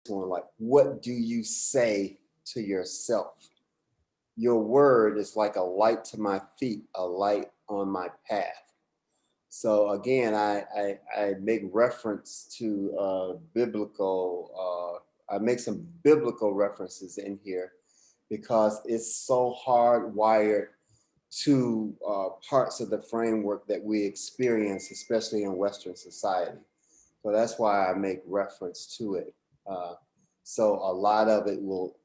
one, like, what do you say to yourself? Your word is like a light to my feet, a light on my path. So again, I make reference to I make some biblical references in here because it's so hardwired to parts of the framework that we experience, especially in Western society. So that's why I make reference to it. Uh, so a lot of it will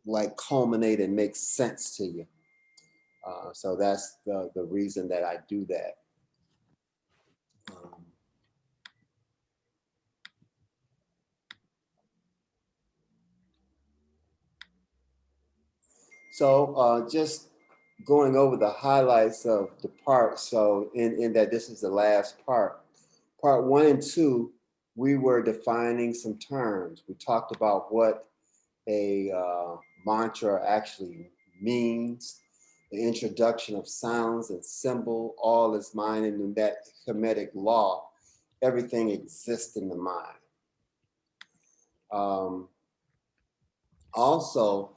like culminate and make sense to you. So that's the reason that I do that. Um, so just going over the highlights of the part. So in that this is the last part. Part 1 and 2, we were defining some terms. We talked about what a mantra actually means, the introduction of sounds and symbol, all is mind, and in that Hermetic law, everything exists in the mind. Also,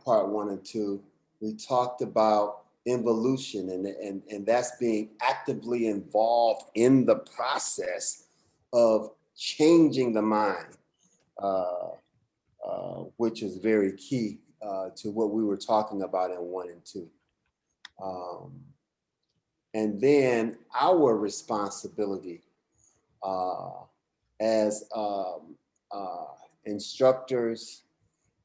part 1 and 2, we talked about involution, and that's being actively involved in the process of changing the mind, which is very key to what we were talking about in 1 and 2. And then our responsibility as instructors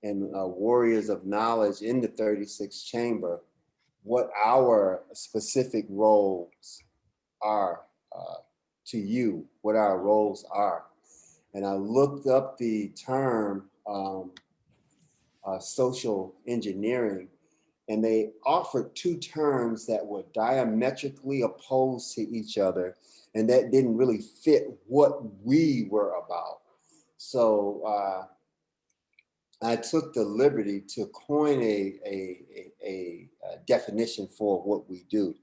and warriors of knowledge in the 36th chamber, what our specific roles are to you, what our roles are. And I looked up the term social engineering, and they offered two terms that were diametrically opposed to each other, and that didn't really fit what we were about. So I took the liberty to coin a definition for what we do.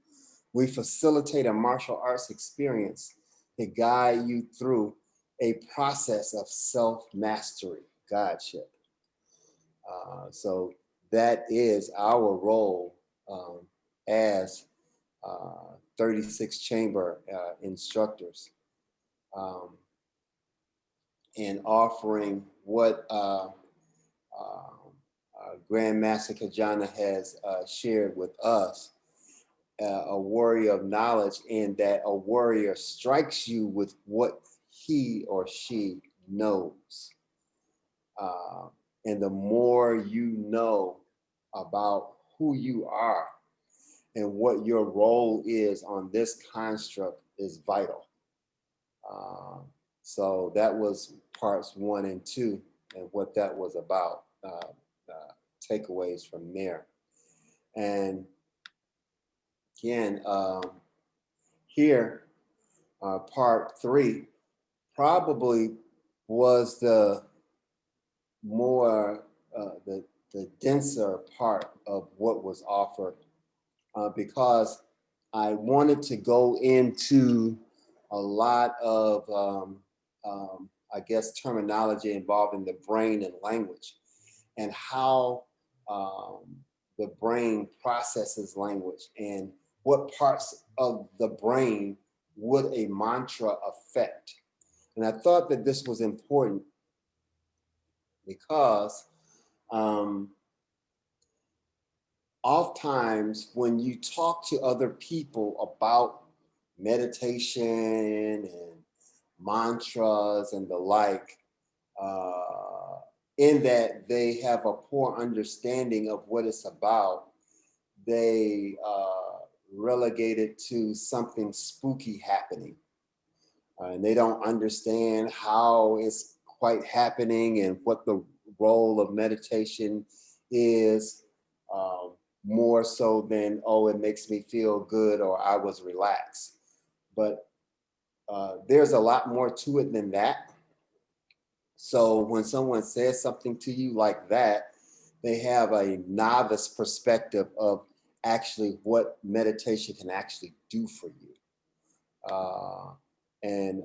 We facilitate a martial arts experience to guide you through a process of self-mastery, godship. So that is our role as 36 chamber instructors, and offering what Grand Master Kajana has shared with us, a warrior of knowledge, in that a warrior strikes you with what he or she knows. And the more you know about who you are and what your role is on this construct is vital. So that was parts 1 and 2 and what that was about, takeaways from there. And again, here, part 3 probably was the more, the denser part of what was offered, because I wanted to go into a lot of, I guess, terminology involving the brain and language, and how the brain processes language, and what parts of the brain would a mantra affect. And I thought that this was important because oftentimes when you talk to other people about meditation and mantras and the like, in that they have a poor understanding of what it's about, they relegate it to something spooky happening. And they don't understand how it's quite happening and what the role of meditation is, more so than, oh, it makes me feel good or I was relaxed. But there's a lot more to it than that. So when someone says something to you like that, they have a novice perspective of actually what meditation can actually do for you. And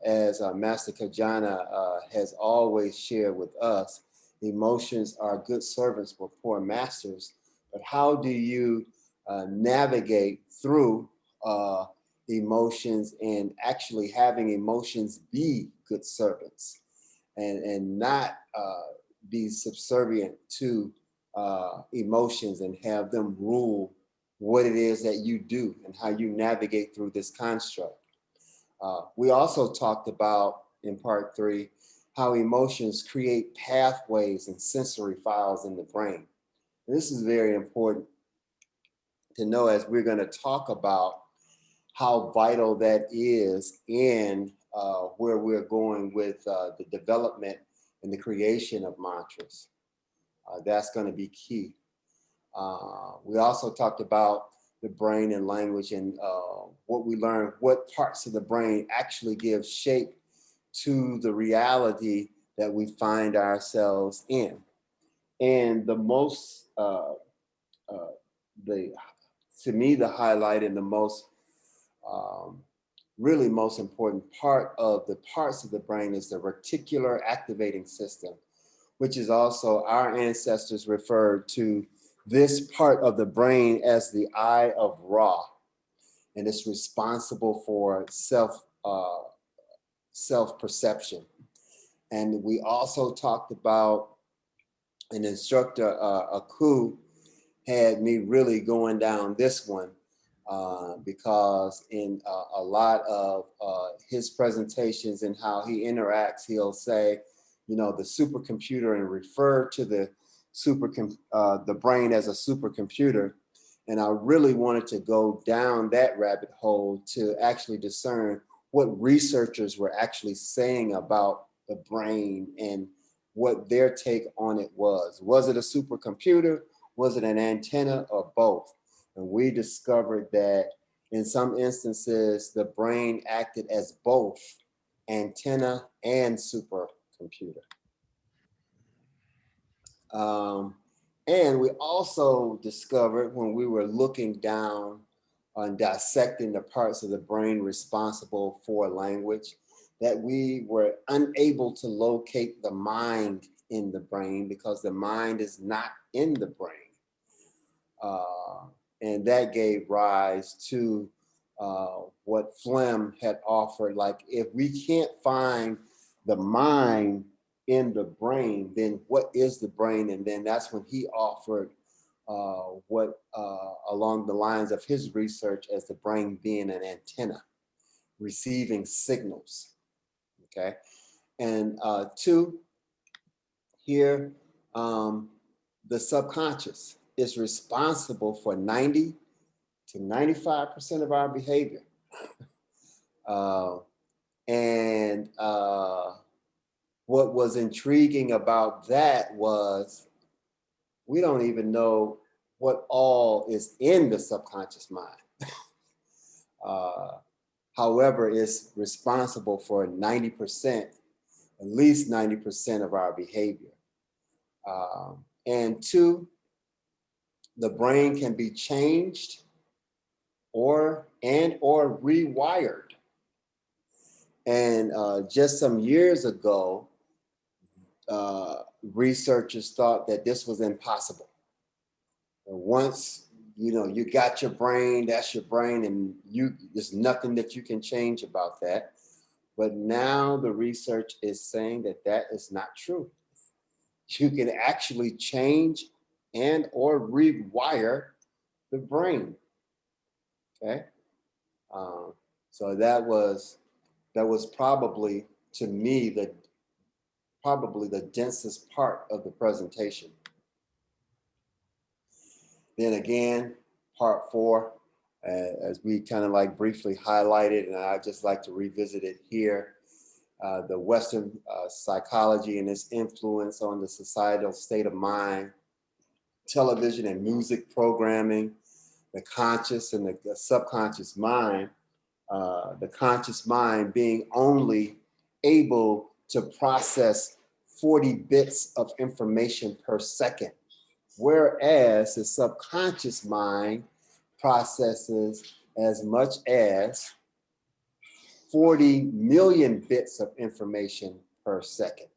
as Master Kajana has always shared with us, emotions are good servants but poor masters. But how do you navigate through emotions and actually having emotions be good servants and not be subservient to emotions and have them rule what it is that you do and how you navigate through this construct? We also talked about in part 3 how emotions create pathways and sensory files in the brain. And this is very important to know as we're going to talk about how vital that is in where we're going with the development and the creation of mantras. That's going to be key. We also talked about the brain and language and what we learned, what parts of the brain actually give shape to the reality that we find ourselves in. And the most, to me, the highlight and the most, really most important part of the parts of the brain is the reticular activating system, which is also our ancestors referred to this part of the brain as the eye of Ra, and it's responsible for self-perception. And we also talked about an instructor, Aku, had me really going down this one because in a lot of his presentations and how he interacts, he'll say, you know, the supercomputer and refer to the the brain as a supercomputer. And I really wanted to go down that rabbit hole to actually discern what researchers were actually saying about the brain and what their take on it was. Was it a supercomputer? Was it an antenna, or both? And we discovered that in some instances, the brain acted as both antenna and supercomputer. And we also discovered when we were looking down on dissecting the parts of the brain responsible for language, that we were unable to locate the mind in the brain because the mind is not in the brain. And that gave rise to what Flem had offered. Like, if we can't find the mind in the brain, then what is the brain? And then that's when he offered what along the lines of his research as the brain being an antenna, receiving signals, okay? And 2, here, the subconscious is responsible for 90 to 95% of our behavior. And what was intriguing about that was we don't even know what all is in the subconscious mind. However, it's responsible for 90%, at least 90% of our behavior. And 2, the brain can be changed or rewired. And just some years ago, researchers thought that this was impossible. And once you got your brain, that's your brain, and there's nothing that you can change about that. But now the research is saying that that is not true. You can actually change and or rewire the brain. Okay, so that was probably, to me, the densest part of the presentation. Then again, part 4, as we kind of like briefly highlighted, and I just like to revisit it here, the Western psychology and its influence on the societal state of mind, television and music programming, the conscious and the subconscious mind, the conscious mind being only able to process 40 bits of information per second, whereas the subconscious mind processes as much as 40 million bits of information per second.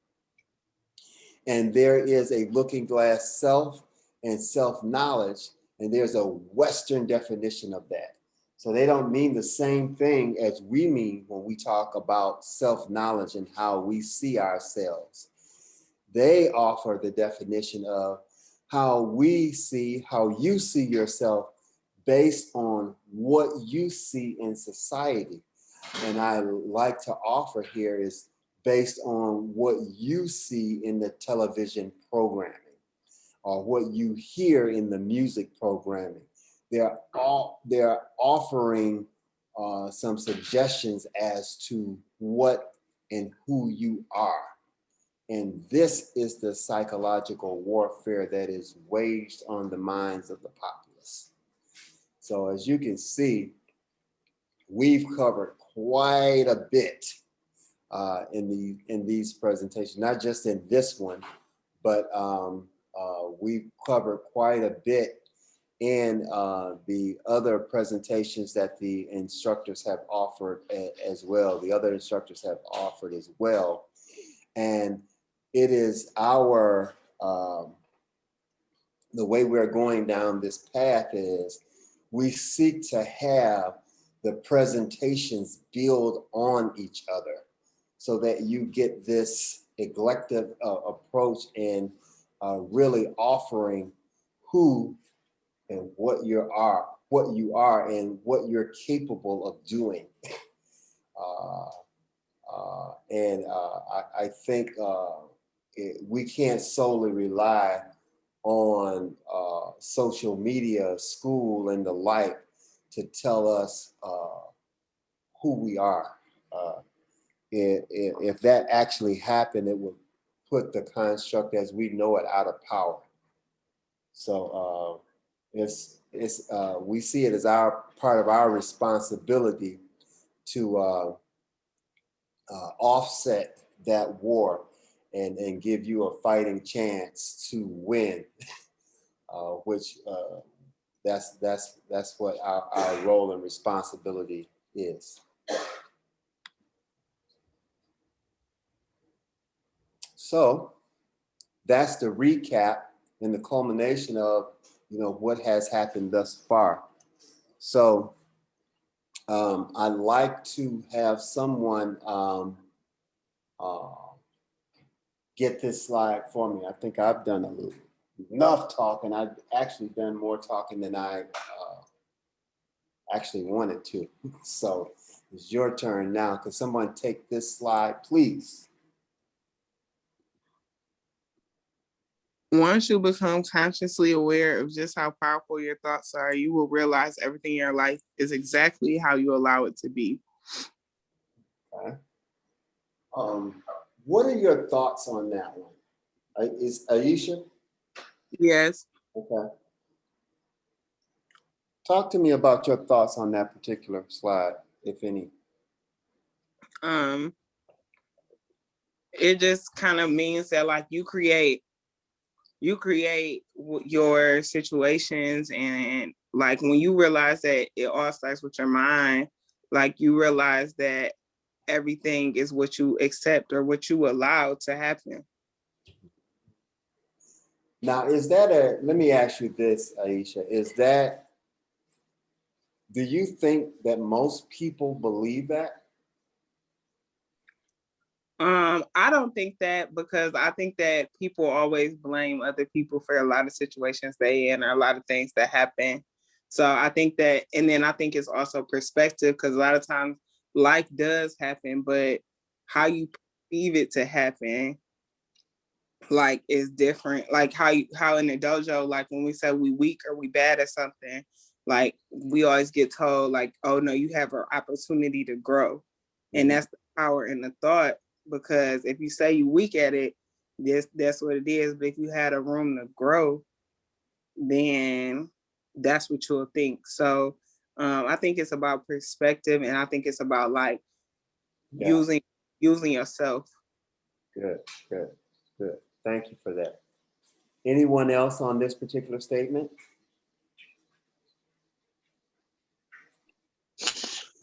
And there is a looking glass self and self-knowledge, and there's a Western definition of that. So they don't mean the same thing as we mean when we talk about self-knowledge and how we see ourselves. They offer the definition of how we see, how you see yourself based on what you see in society. And I like to offer here is based on what you see in the television programming or what you hear in the music programming. They're offering some suggestions as to what and who you are. And this is the psychological warfare that is waged on the minds of the populace. So as you can see, we've covered quite a bit in these presentations, not just in this one, but we've covered quite a bit in the other presentations that the instructors have offered as well. The other instructors have offered as well. And it is our, the way we're going down this path is we seek to have the presentations build on each other so that you get this eclectic approach and really offering who and what you are and what you're capable of doing. I think we can't solely rely on social media, school, and the like to tell us who we are. If that actually happened, it would put the construct as we know it out of power. So we see it as our part of our responsibility to offset that war and give you a fighting chance to win, which that's what our role and responsibility is. So that's the recap and the culmination of what has happened thus far. So I'd like to have someone get this slide for me. I think I've done enough talking. I've actually done more talking than I actually wanted to. So it's your turn now. Could someone take this slide, please? Once you become consciously aware of just how powerful your thoughts are, you will realize everything in your life is exactly how you allow it to be. Okay. What are your thoughts on that one? Is Aisha? Yes. Okay. Talk to me about your thoughts on that particular slide, if any. It just kind of means that like you create your situations, and like when you realize that it all starts with your mind, like you realize that everything is what you accept or what you allow to happen. Now, let me ask you this, Aisha, do you think that most people believe that? I don't think that, because I think that people always blame other people for a lot of situations they in or a lot of things that happen. So I think that, and then I think it's also perspective, because a lot of times life does happen, but how you perceive it to happen, like, is different. Like how in the dojo, like when we say we weak or we bad at something, like we always get told like, oh no, you have an opportunity to grow. And that's the power in the thought, because if you say you weak at it, that's what it is. But if you had a room to grow, then that's what you'll think. So I think it's about perspective, and I think it's about like using yourself. Good. Thank you for that. Anyone else on this particular statement?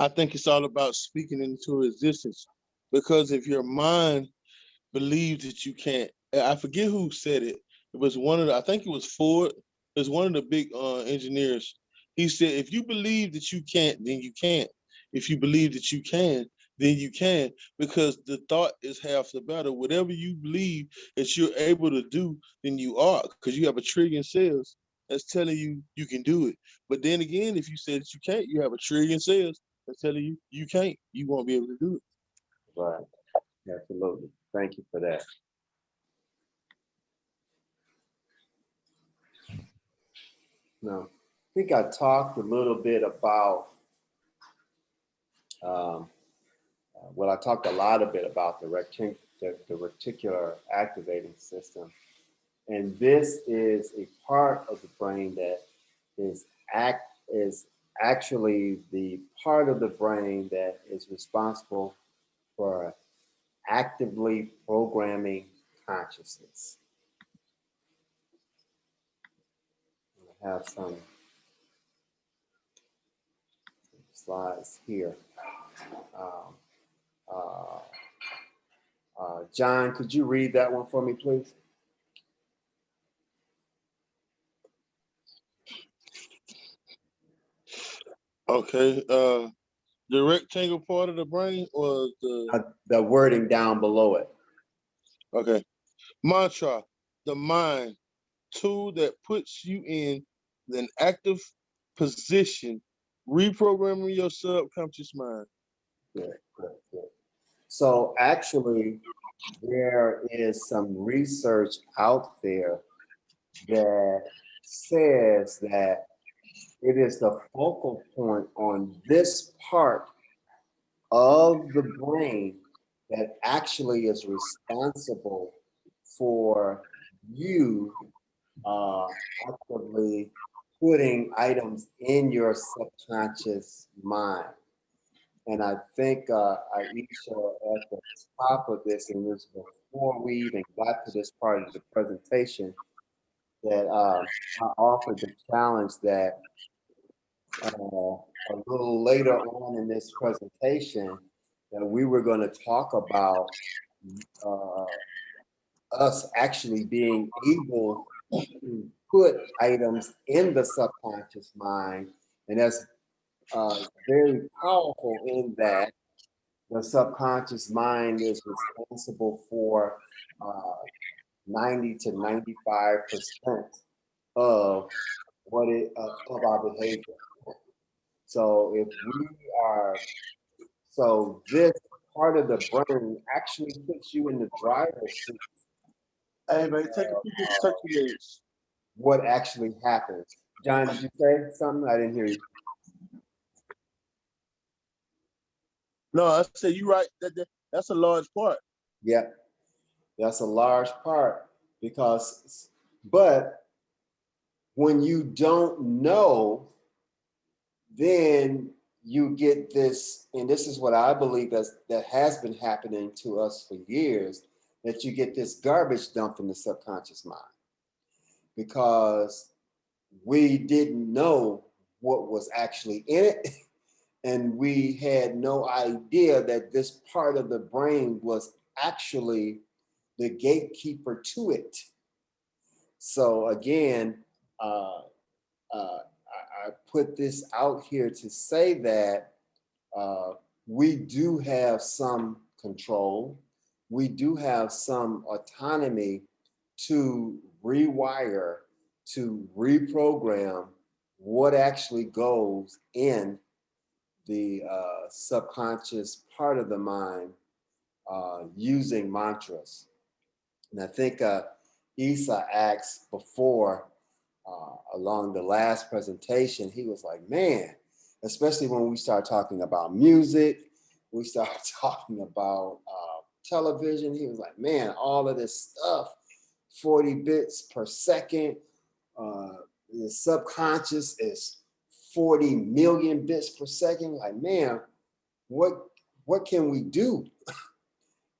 I think it's all about speaking into existence, because if your mind believes that you can't, I forget who said it. It was one of the, I think it was Ford. It was one of the big engineers. He said, if you believe that you can't, then you can't. If you believe that you can, then you can, because the thought is half the battle. Whatever you believe that you're able to do, then you are, because you have 1,000,000,000,000 cells that's telling you you can do it. But then again, if you say that you can't, you have 1,000,000,000,000 cells that's telling you you can't. You won't be able to do it. Right. Absolutely. Thank you for that. Now, I think I talked a little bit about, um, well, I talked a lot a bit about the reticular activating system. And this is a part of the brain that is actually the part of the brain that is responsible for actively programming consciousness. I have some slides here. Um, uh, John, could you read that one for me, please? Okay. The rectangle part of the brain, or The wording down below it. okay. Mantra, the mind, tool that puts you in an active position, reprogramming your subconscious mind. Good, good, good. So actually, there is some research out there that says that it is the focal point on this part of the brain that actually is responsible for you actively putting items in your subconscious mind. And I think Aisha, at the top of this, and this before we even got to this part of the presentation, that I offered the challenge that a little later on in this presentation, that we were going to talk about uh, us actually being able to put items in the subconscious mind. And that's very powerful in that the subconscious mind is responsible for 90 to 95% of of our behavior. So if we are, so this part of the brain actually puts you in the driver's seat. Hey, man, take a peek at the circulators. What actually happens? John, did you say something? I didn't hear you. No, I said you right. That's a large part. Yeah, that's a large part because, but when you don't know, then you get this, and this is what I believe that has been happening to us for years, that you get this garbage dumped in the subconscious mind because we didn't know what was actually in it. And we had no idea that this part of the brain was actually the gatekeeper to it. So again, I put this out here to say that we do have some control. We do have some autonomy to rewire, to reprogram what actually goes in the subconscious part of the mind using mantras. And I think Isa asked before, along the last presentation, he was like, man, especially when we start talking about music, we start talking about television, he was like, man, all of this stuff, 40 bits per second, the subconscious is 40 million bits per second. Like, man, what can we do?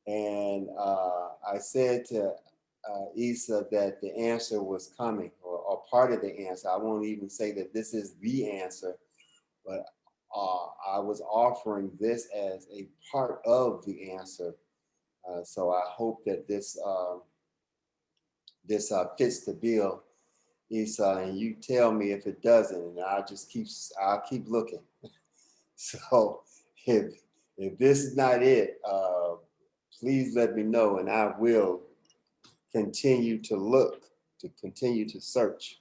And I said to Issa that the answer was coming, or part of the answer. I won't even say that this is the answer, but I was offering this as a part of the answer. So I hope that this fits the bill. Esau, and you tell me if it doesn't, and I'll keep looking. So if this is not it, please let me know, and I will continue to look, to continue to search.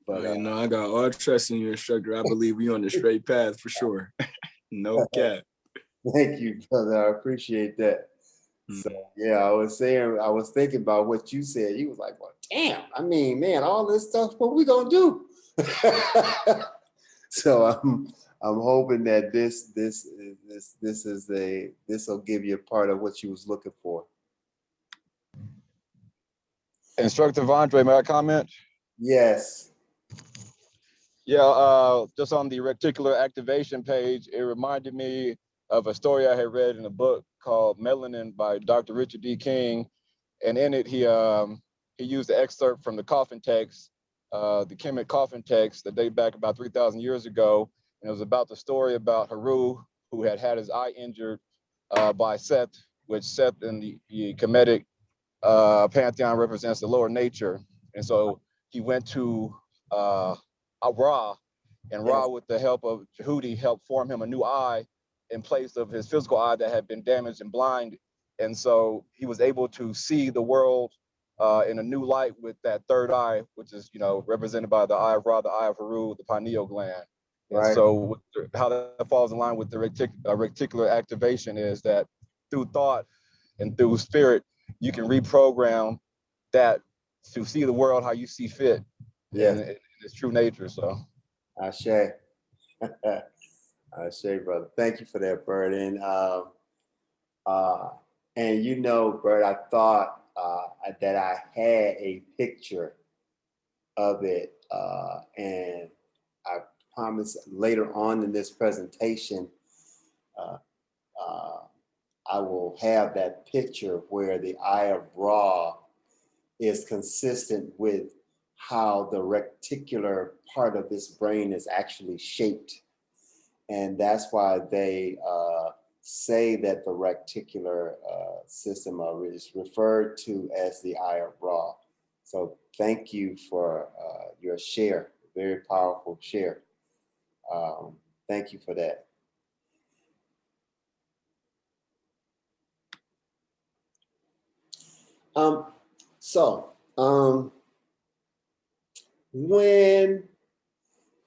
But you know, I got all trust in you, instructor. I believe we on the straight path for sure. No cap. Thank you, brother. I appreciate that. So yeah, I was thinking about what you said. You was like, well, damn, I mean, man, all this stuff, what we gonna do? So I'm hoping that this will give you a part of what you was looking for. Instructor Vondre, may I comment? Yes. Yeah, just on the reticular activation page, it reminded me of a story I had read in a book called Melanin by Dr. Richard D. King. And in it, he used the excerpt from the coffin text, the Kemet coffin text that date back about 3,000 years ago. And it was about the story about Haru, who had his eye injured by Seth, which Seth in the Kemetic pantheon represents the lower nature. And so he went to Ra, and Ra, with the help of Jehudi, helped form him a new eye in place of his physical eye that had been damaged and blind. And so he was able to see the world in a new light with that third eye, which is, represented by the eye of Ra, the eye of Haru, the pineal gland. Right. And so how that falls in line with the reticular activation is that through thought and through spirit, you can reprogram that to see the world how you see fit. Yes. In its true nature. So Ashe. Ashe, brother. Thank you for that, Bert. And Bert, I thought that I had a picture of it, and I promise later on in this presentation, I will have that picture where the eye of Ra is consistent with how the reticular part of this brain is actually shaped. And that's why they say that the reticular system is referred to as the eye of Ra. So thank you for your share, very powerful share. Thank you for that. When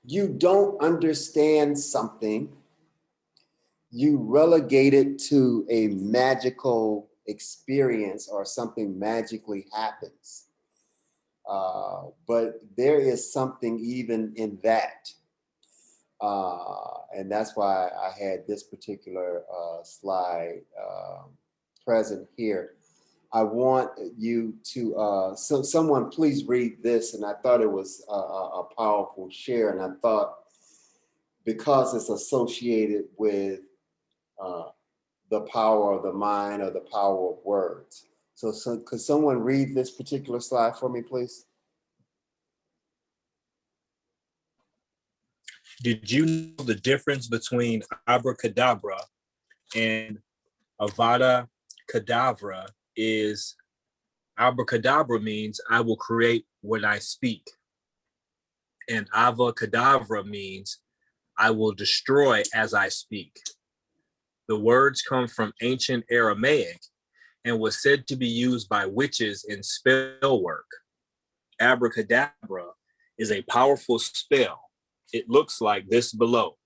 you don't understand something, you relegate it to a magical experience or something magically happens. But there is something even in that. And that's why I had this particular slide present here. I want you to, someone please read this. And I thought it was a powerful share. And I thought because it's associated with the power of the mind or the power of words. So could someone read this particular slide for me, please? Did you know the difference between abracadabra and avada kedavra is abracadabra means I will create what I speak. And avacadabra means I will destroy as I speak. The words come from ancient Aramaic and was said to be used by witches in spell work. Abracadabra is a powerful spell. It looks like this below.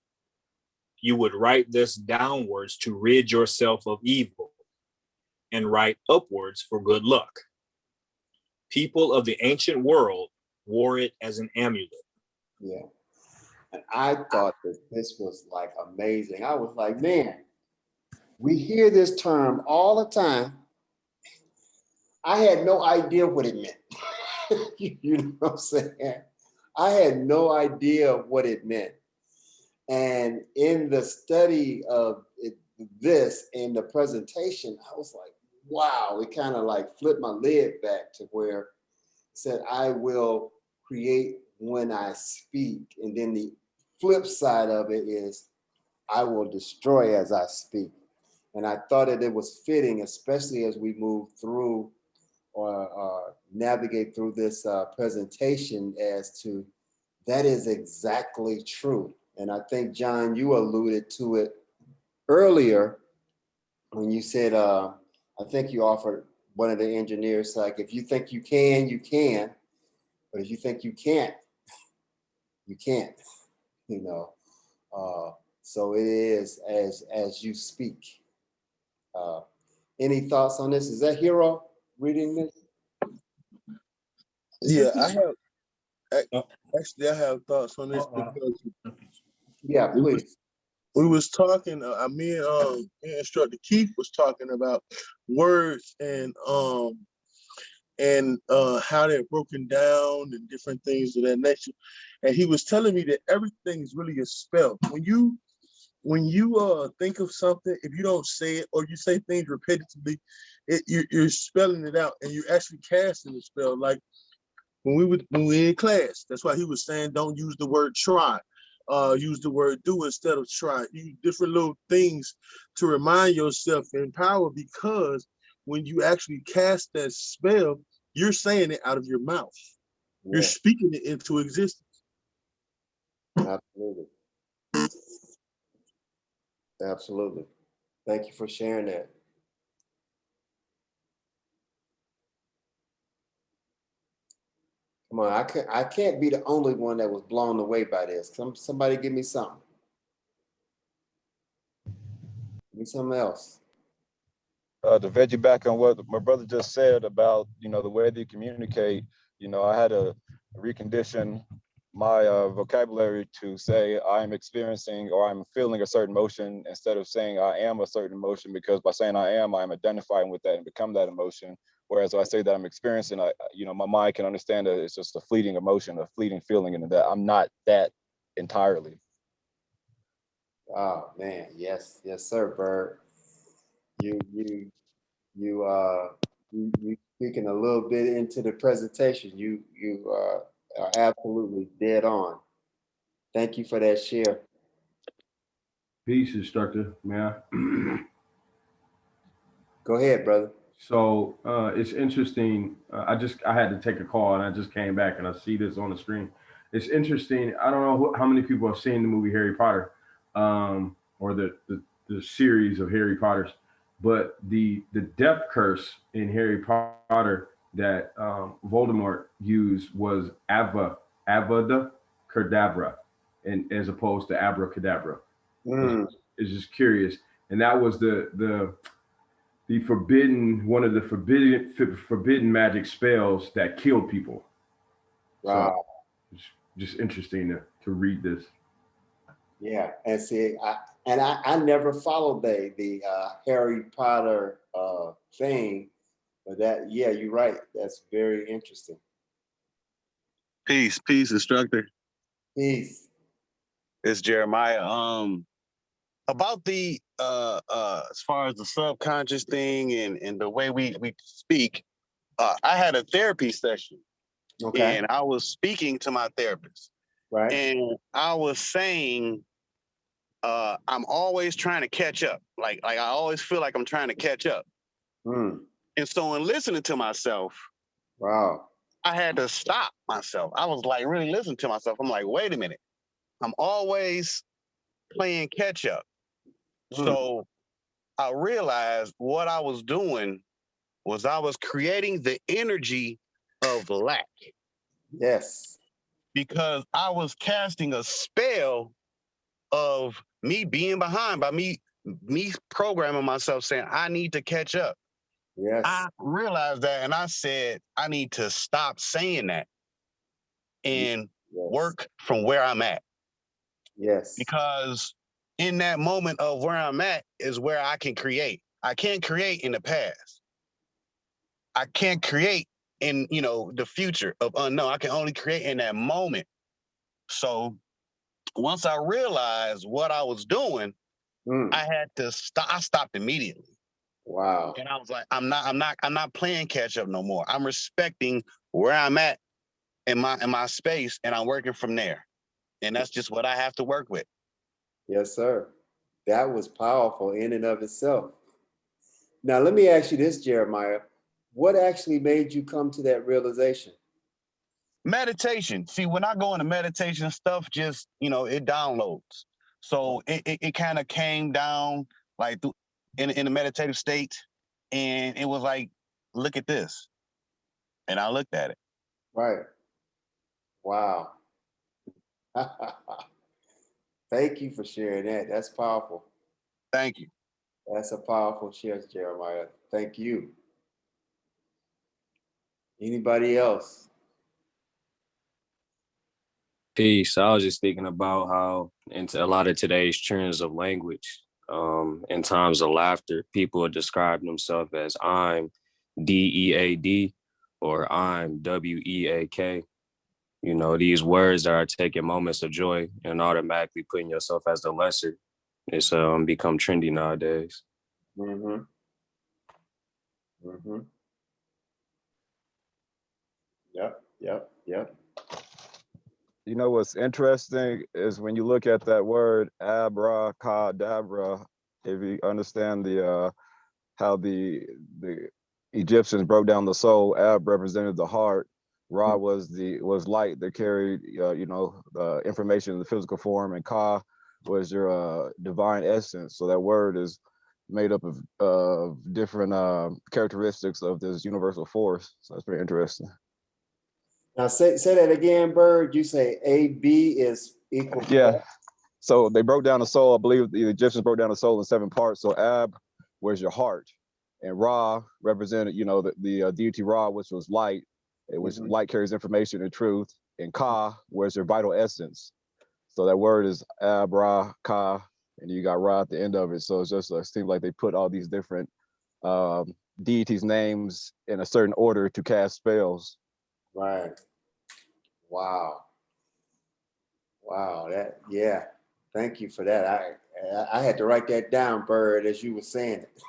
You would write this downwards to rid yourself of evil and write upwards for good luck. People of the ancient world wore it as an amulet. Yeah. And I thought that this was like amazing. I was like, man, we hear this term all the time. I had no idea what it meant. You know what I'm saying? I had no idea what it meant. And in the study of this, in the presentation, I was like, wow, it kind of like flipped my lid back to where it said, I will create when I speak. And then the flip side of it is, I will destroy as I speak. And I thought that it was fitting, especially as we move through or navigate through this presentation, as to that is exactly true. And I think, John, you alluded to it earlier when you said, I think you offered one of the engineers, like, if you think you can, you can. But if you think you can't, you can't, you know. So it is as you speak. Any thoughts on this? Is that Hero reading this? Yeah, Oh, actually I have thoughts on this uh-oh. because Yeah, please. we was talking. Me and Instructor Keith was talking about words and how they're broken down and different things of that nature. And he was telling me that everything is really a spell. When you think of something, if you don't say it or you say things repetitively, you're spelling it out and you're actually casting the spell. Like when we in class, that's why he was saying don't use the word try. Use the word do instead of try. Use different little things to remind yourself in power, because when you actually cast that spell, you're saying it out of your mouth. You're Yeah, speaking it into existence. absolutely. Absolutely. Thank you for sharing that. Come on, I can't be the only one that was blown away by this. Somebody give me something. Give me something else. To veg you back on what my brother just said about, the way they communicate, I had to recondition my vocabulary to say I'm experiencing or I'm feeling a certain emotion instead of saying I am a certain emotion, because by saying I am identifying with that and become that emotion. Whereas if I say that I'm experiencing, my mind can understand that it's just a fleeting emotion, a fleeting feeling, and that I'm not that entirely. Oh man, yes, sir, Bird. You you speaking a little bit into the presentation. You are absolutely dead on. Thank you for that share. Peace, instructor, man. Go ahead, brother. So it's interesting. I had to take a call and I just came back and I see this on the screen. It's interesting. I don't know how many people have seen the movie Harry Potter, or the series of Harry Potters, but the death curse in Harry Potter that Voldemort used was Avada Kedavra, and as opposed to abracadabra. Mm, It's just curious, and that was the forbidden, one of the forbidden magic spells that killed people. So wow. it's just interesting to read this. Yeah, and see, I never followed the Harry Potter thing, but that, yeah, you're right. That's very interesting. Peace, instructor. Peace. It's Jeremiah. About the as far as the subconscious thing and the way we speak, I had a therapy session, Okay. and I was speaking to my therapist, Right. and I was saying, I'm always trying to catch up. Like I always feel like I'm trying to catch up. Mm, And so in listening to myself, wow. I had to stop myself. I was like really listening to myself. I'm like, wait a minute. I'm always playing catch up. Mm, So I realized what I was doing was I was creating the energy of lack, yes. because I was casting a spell of me being behind by me programming myself saying I need to catch up. Yes. I realized that and I said I need to stop saying that and Yes. work from where I'm at, Yes. because in that moment of where I'm at is where I can create. I can't create in the past. I can't create in, the future of unknown. I can only create in that moment. So once I realized what I was doing, Mm, I had to stop. I stopped immediately. wow. And I was like, I'm not playing catch up no more. I'm respecting where I'm at in my space, and I'm working from there. And that's just what I have to work with. Yes, sir. That was powerful in and of itself. Now, let me ask you this, Jeremiah. What actually made you come to that realization? Meditation. See, when I go into meditation, stuff just, it downloads. So it kind of came down like in a meditative state, and it was like, look at this. And I looked at it. Right. Wow. Thank you for sharing that. That's powerful. Thank you. That's a powerful share, Jeremiah. Thank you. Anybody else? Peace. I was just thinking about how into a lot of today's trends of language, in times of laughter, people describe themselves as I'm DEAD or I'm WEAK. You know, these words that are taking moments of joy and automatically putting yourself as the lesser. It's become trendy nowadays. Mm-hmm. Mm-hmm. Yep. You know what's interesting is when you look at that word abracadabra, if you understand the how the Egyptians broke down the soul, Ab represented the heart, Ra was light that carried the information in the physical form, and Ka was your divine essence. So that word is made up of different characteristics of this universal force. So that's pretty interesting. Now say that again, Bird. You say AB is equal to Yeah. what? So they broke down the soul. I believe the Egyptians broke down the soul in 7 parts. So Ab was your heart, and Ra represented, the deity Ra, which was light. It was light carries information and truth. And Ka was your vital essence. So that word is Ab, Ra, Ka, and you got Ra at the end of it. So it's just it seems like they put all these different deities' names in a certain order to cast spells. Right. Wow. Yeah. Thank you for that. I had to write that down, Bird, as you were saying it,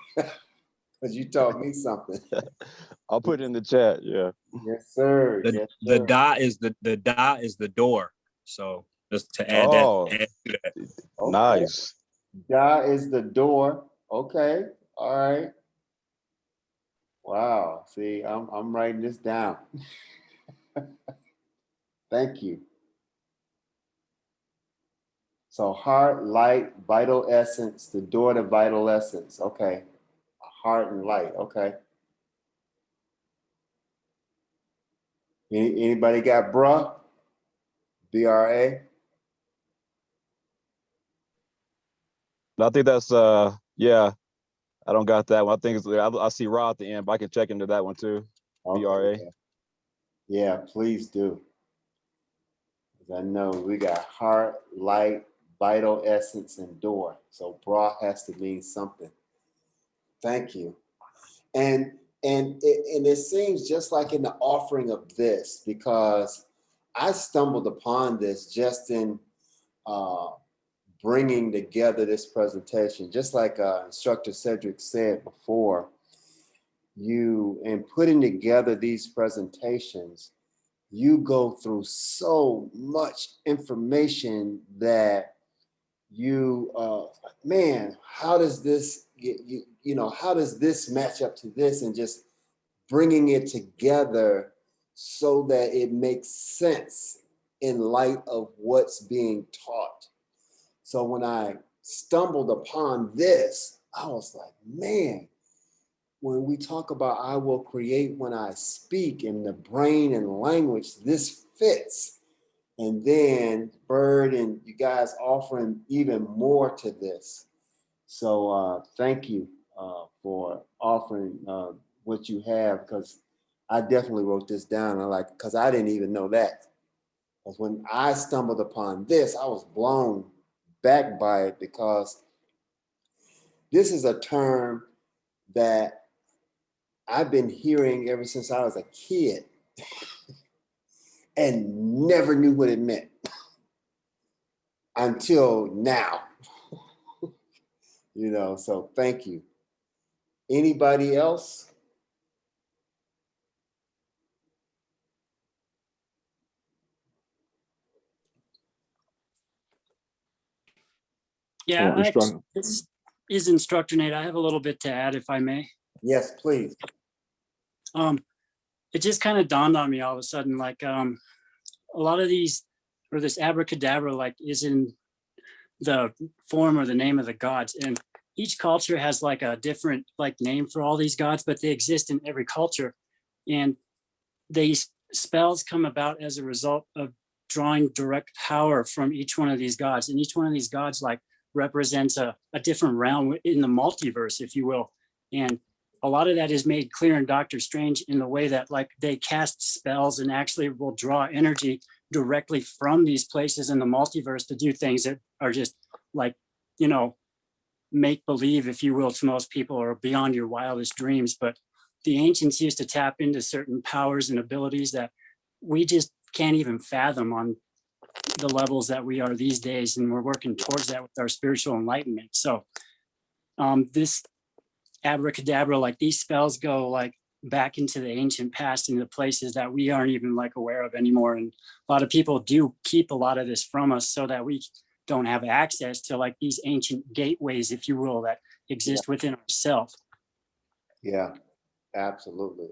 because you taught me something. I'll put it in the chat. Yeah. Yes, sir. The dot is the door. So just to add Oh, add to that. Okay. Nice. Da is the door. Okay. All right. Wow. See, I'm writing this down. Thank you. So heart, light, vital essence, the door to vital essence. Okay. Heart and light. Okay. Anybody got bruh? BRA? I think that's yeah. I don't got that one. I think it's I see Ra at the end, but I can check into that one too. Okay. BRA. Yeah, please do. I know we got heart, light, vital essence, and door. So bra has to mean something. Thank you. And it seems just like in the offering of this, because I stumbled upon this just in bringing together this presentation, just like Instructor Cedric said before, in putting together these presentations, you go through so much information that man, how does this, how does this match up to this, and just bringing it together so that it makes sense in light of what's being taught. So when I stumbled upon this, I was like, man, when we talk about I will create when I speak in the brain and language, this fits. And then Bird and you guys offering even more to this. So thank you for offering what you have, because I definitely wrote this down. Because I didn't even know that. Because when I stumbled upon this, I was blown back by it, because this is a term that I've been hearing ever since I was a kid and never knew what it meant until now. So thank you. Anybody else? Yeah, instructor. this is Instructor Nate. I have a little bit to add, if I may. Yes, please. It just kind of dawned on me all of a sudden, like a lot of these, or this abracadabra, like is in the form or the name of the gods, and each culture has like a different like name for all these gods, but they exist in every culture, and these spells come about as a result of drawing direct power from each one of these gods, and each one of these gods like represents a different realm in the multiverse, if you will. And a lot of that is made clear in Doctor Strange in the way that like they cast spells and actually will draw energy directly from these places in the multiverse to do things that are just like, you know, make believe, if you will, to most people, or beyond your wildest dreams. But the ancients used to tap into certain powers and abilities that we just can't even fathom on the levels that we are these days. And we're working towards that with our spiritual enlightenment. So this abracadabra, like these spells go like back into the ancient past, into places that we aren't even like aware of anymore. And a lot of people do keep a lot of this from us so that we don't have access to like these ancient gateways, if you will, that exist within ourselves. Yeah, absolutely.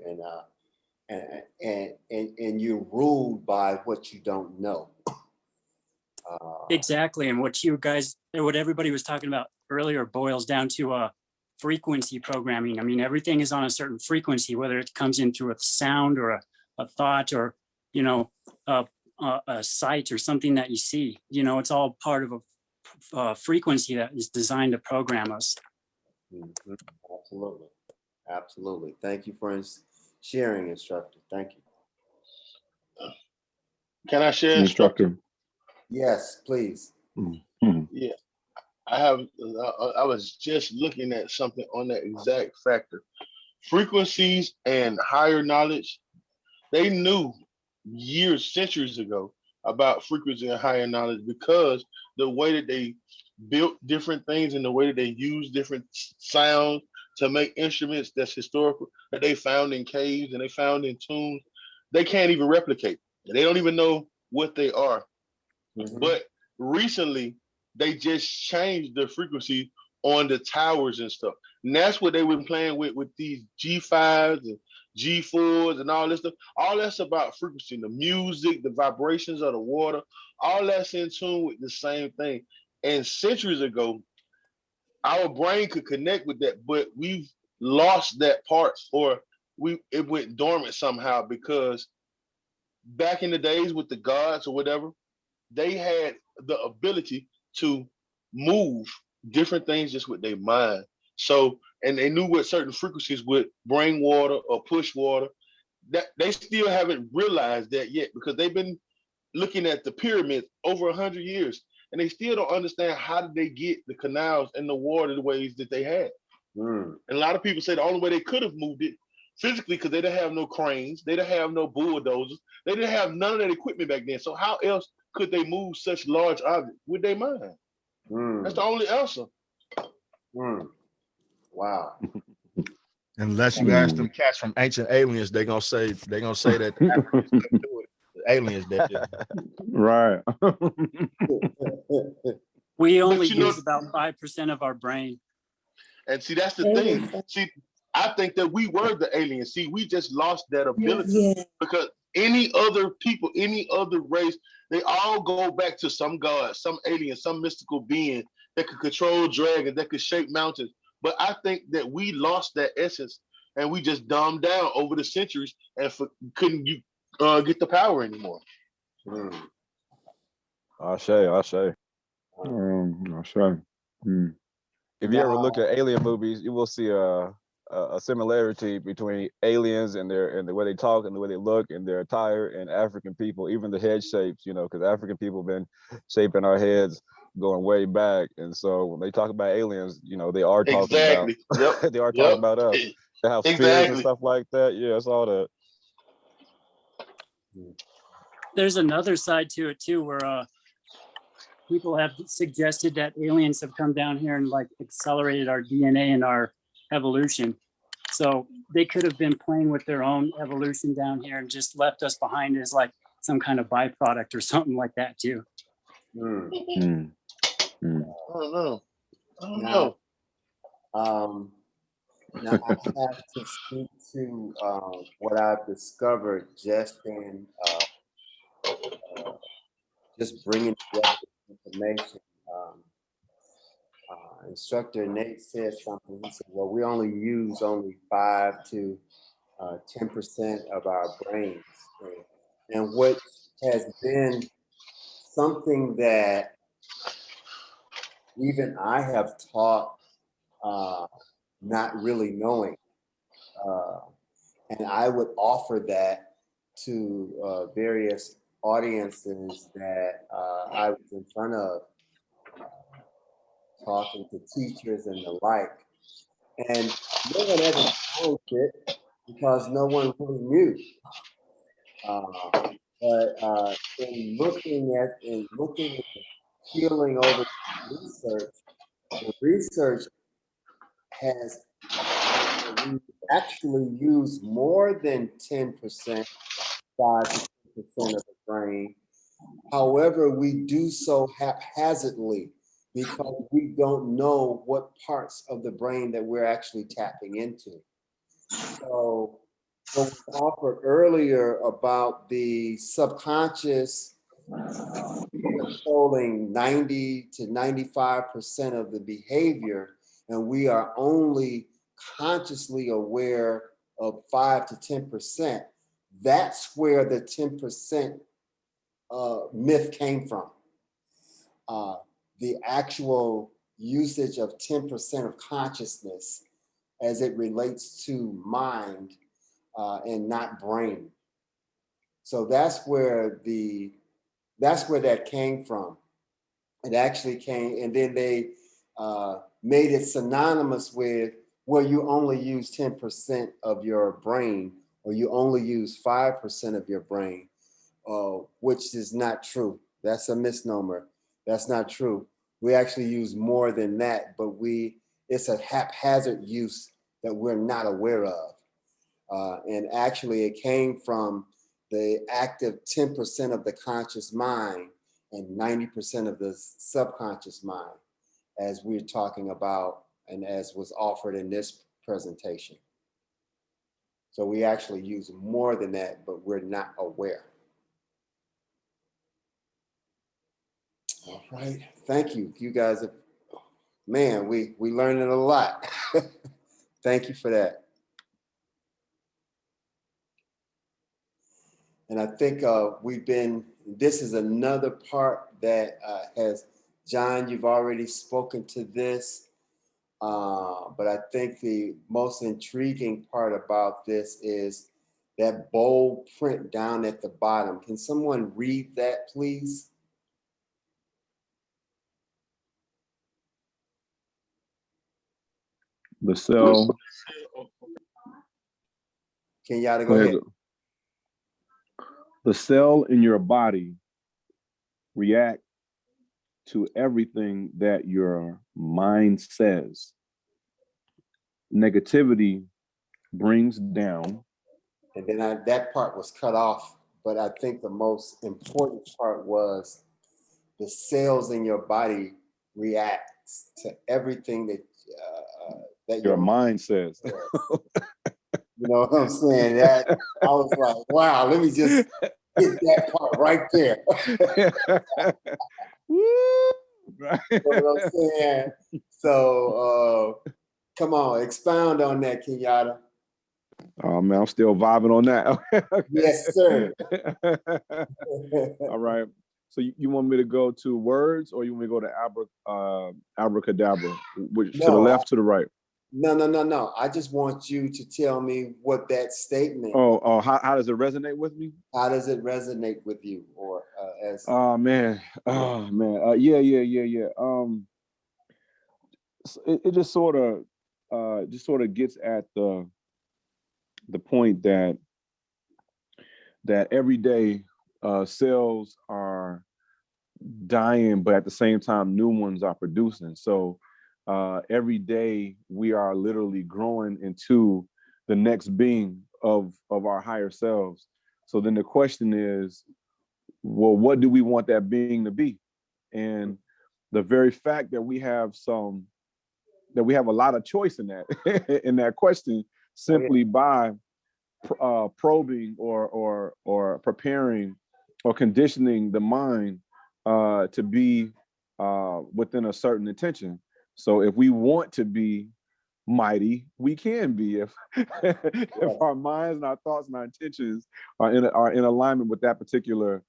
And you're ruled by what you don't know. Exactly. And what you guys, what everybody was talking about earlier boils down to frequency programming. I mean, everything is on a certain frequency, whether it comes in through a sound or a thought, or, you know, a sight or something that you see. You know, it's all part of a frequency that is designed to program us. Mm-hmm. Absolutely. Absolutely. Thank you for sharing, Instructor. Thank you. Can I share, Instructor? Yes, please. Mm-hmm. Yeah, I was just looking at something on that exact factor. Frequencies and higher knowledge, they knew centuries ago about frequency and higher knowledge, because the way that they built different things and the way that they use different sounds to make instruments that's historical, that they found in caves and they found in tombs, they can't even replicate. They don't even know what they are. Mm-hmm. But recently, they just changed the frequency on the towers and stuff. And that's what they've been playing with these G5s and G4s and all this stuff. All that's about frequency, the music, the vibrations of the water, all that's in tune with the same thing. And centuries ago, our brain could connect with that, but we've lost that part, or it went dormant somehow, because back in the days with the gods or whatever, they had the ability to move different things just with their mind. So, and they knew what certain frequencies would bring water or push water. That they still haven't realized that yet, because they've been looking at the pyramids over 100 years, and they still don't understand how did they get the canals and the waterways that they had. And a lot of people say the only way they could have moved it physically, because they didn't have no cranes, they didn't have no bulldozers, they didn't have none of that equipment back then. So how else could they move such large objects with their mind? That's the only answer. Wow. Unless you ask them cats from Ancient Aliens, they're gonna say that the Africans couldn't do it. The aliens did it. Right. We only use about 5% of our brain. And see, that's the thing. See, I think that we were the aliens. See, we just lost that ability, because any other people, any other race, they all go back to some god, some alien, some mystical being that could control dragons, that could shape mountains. But I think that we lost that essence, and we just dumbed down over the centuries, and couldn't get the power anymore. Ashe. Ashe. If you ever look at alien movies, you will see a similarity between aliens and the way they talk and the way they look and their attire, and African people, even the head shapes, you know, because African people have been shaping our heads going way back. And so when they talk about aliens, you know, they are talking about they are talking about us. They have spears and stuff like that. Yeah, it's all that. There's another side to it too, where people have suggested that aliens have come down here and like accelerated our DNA and our evolution. So they could have been playing with their own evolution down here and just left us behind as like some kind of byproduct or something like that too. I don't know. I don't Now, know. now I have to speak to what I've discovered just in just bringing together information. Instructor Nate said something. He said, "Well, we only use only 5 to 10% of our brains," and what has been something that even I have taught, not really knowing. And I would offer that to various audiences that I was in front of, talking to teachers and the like. And no one ever challenged it because no one really knew. But in looking at peeling over the research has actually used more than 10%, 5 to 10% of the brain. However, we do so haphazardly because we don't know what parts of the brain that we're actually tapping into. So what was offered earlier about the subconscious controlling 90 to 95% of the behavior, and we are only consciously aware of 5 to 10%, that's where the 10% myth came from. The actual usage of 10% of consciousness as it relates to mind and not brain. So that's where that came from. It actually came, and then they made it synonymous with, well, you only use 10% of your brain, or you only use 5% of your brain, which is not true. That's a misnomer. That's not true. We actually use more than that, but it's a haphazard use that we're not aware of. And actually it came from the active 10% of the conscious mind and 90% of the subconscious mind, as we're talking about and as was offered in this presentation. So we actually use more than that, but we're not aware. All right, thank you. You guys have, man, we learning a lot. Thank you for that. And I think this is another part that has, John, you've already spoken to this, but I think the most intriguing part about this is that bold print down at the bottom. Can someone read that, please? The cell. Kenyatta, go ahead. The cell in your body react to everything that your mind says. Negativity brings down. And then that part was cut off, but I think the most important part was the cells in your body reacts to everything that your mind says. You know what I'm saying? That I was like, wow, let me just get that part right there. Woo! You know what I'm saying? So come on, expound on that, Kenyatta. Oh man, I'm still vibing on that. Yes, sir. All right. So you want me to go to words, or you want me to go to abracadabra, to the left, to the right? No. I just want you to tell me what that statement. Oh, how does it resonate with me? How does it resonate with you, or as? Oh man. Yeah. It just sort of gets at the point that every day cells are dying, but at the same time new ones are producing. So every day we are literally growing into the next being of our higher selves. So then the question is, well, what do we want that being to be? And the very fact that we have a lot of choice in that in that question simply by probing or preparing or conditioning the mind to be within a certain intention. So if we want to be mighty, we can be if if our minds and our thoughts and our intentions are in alignment with that particular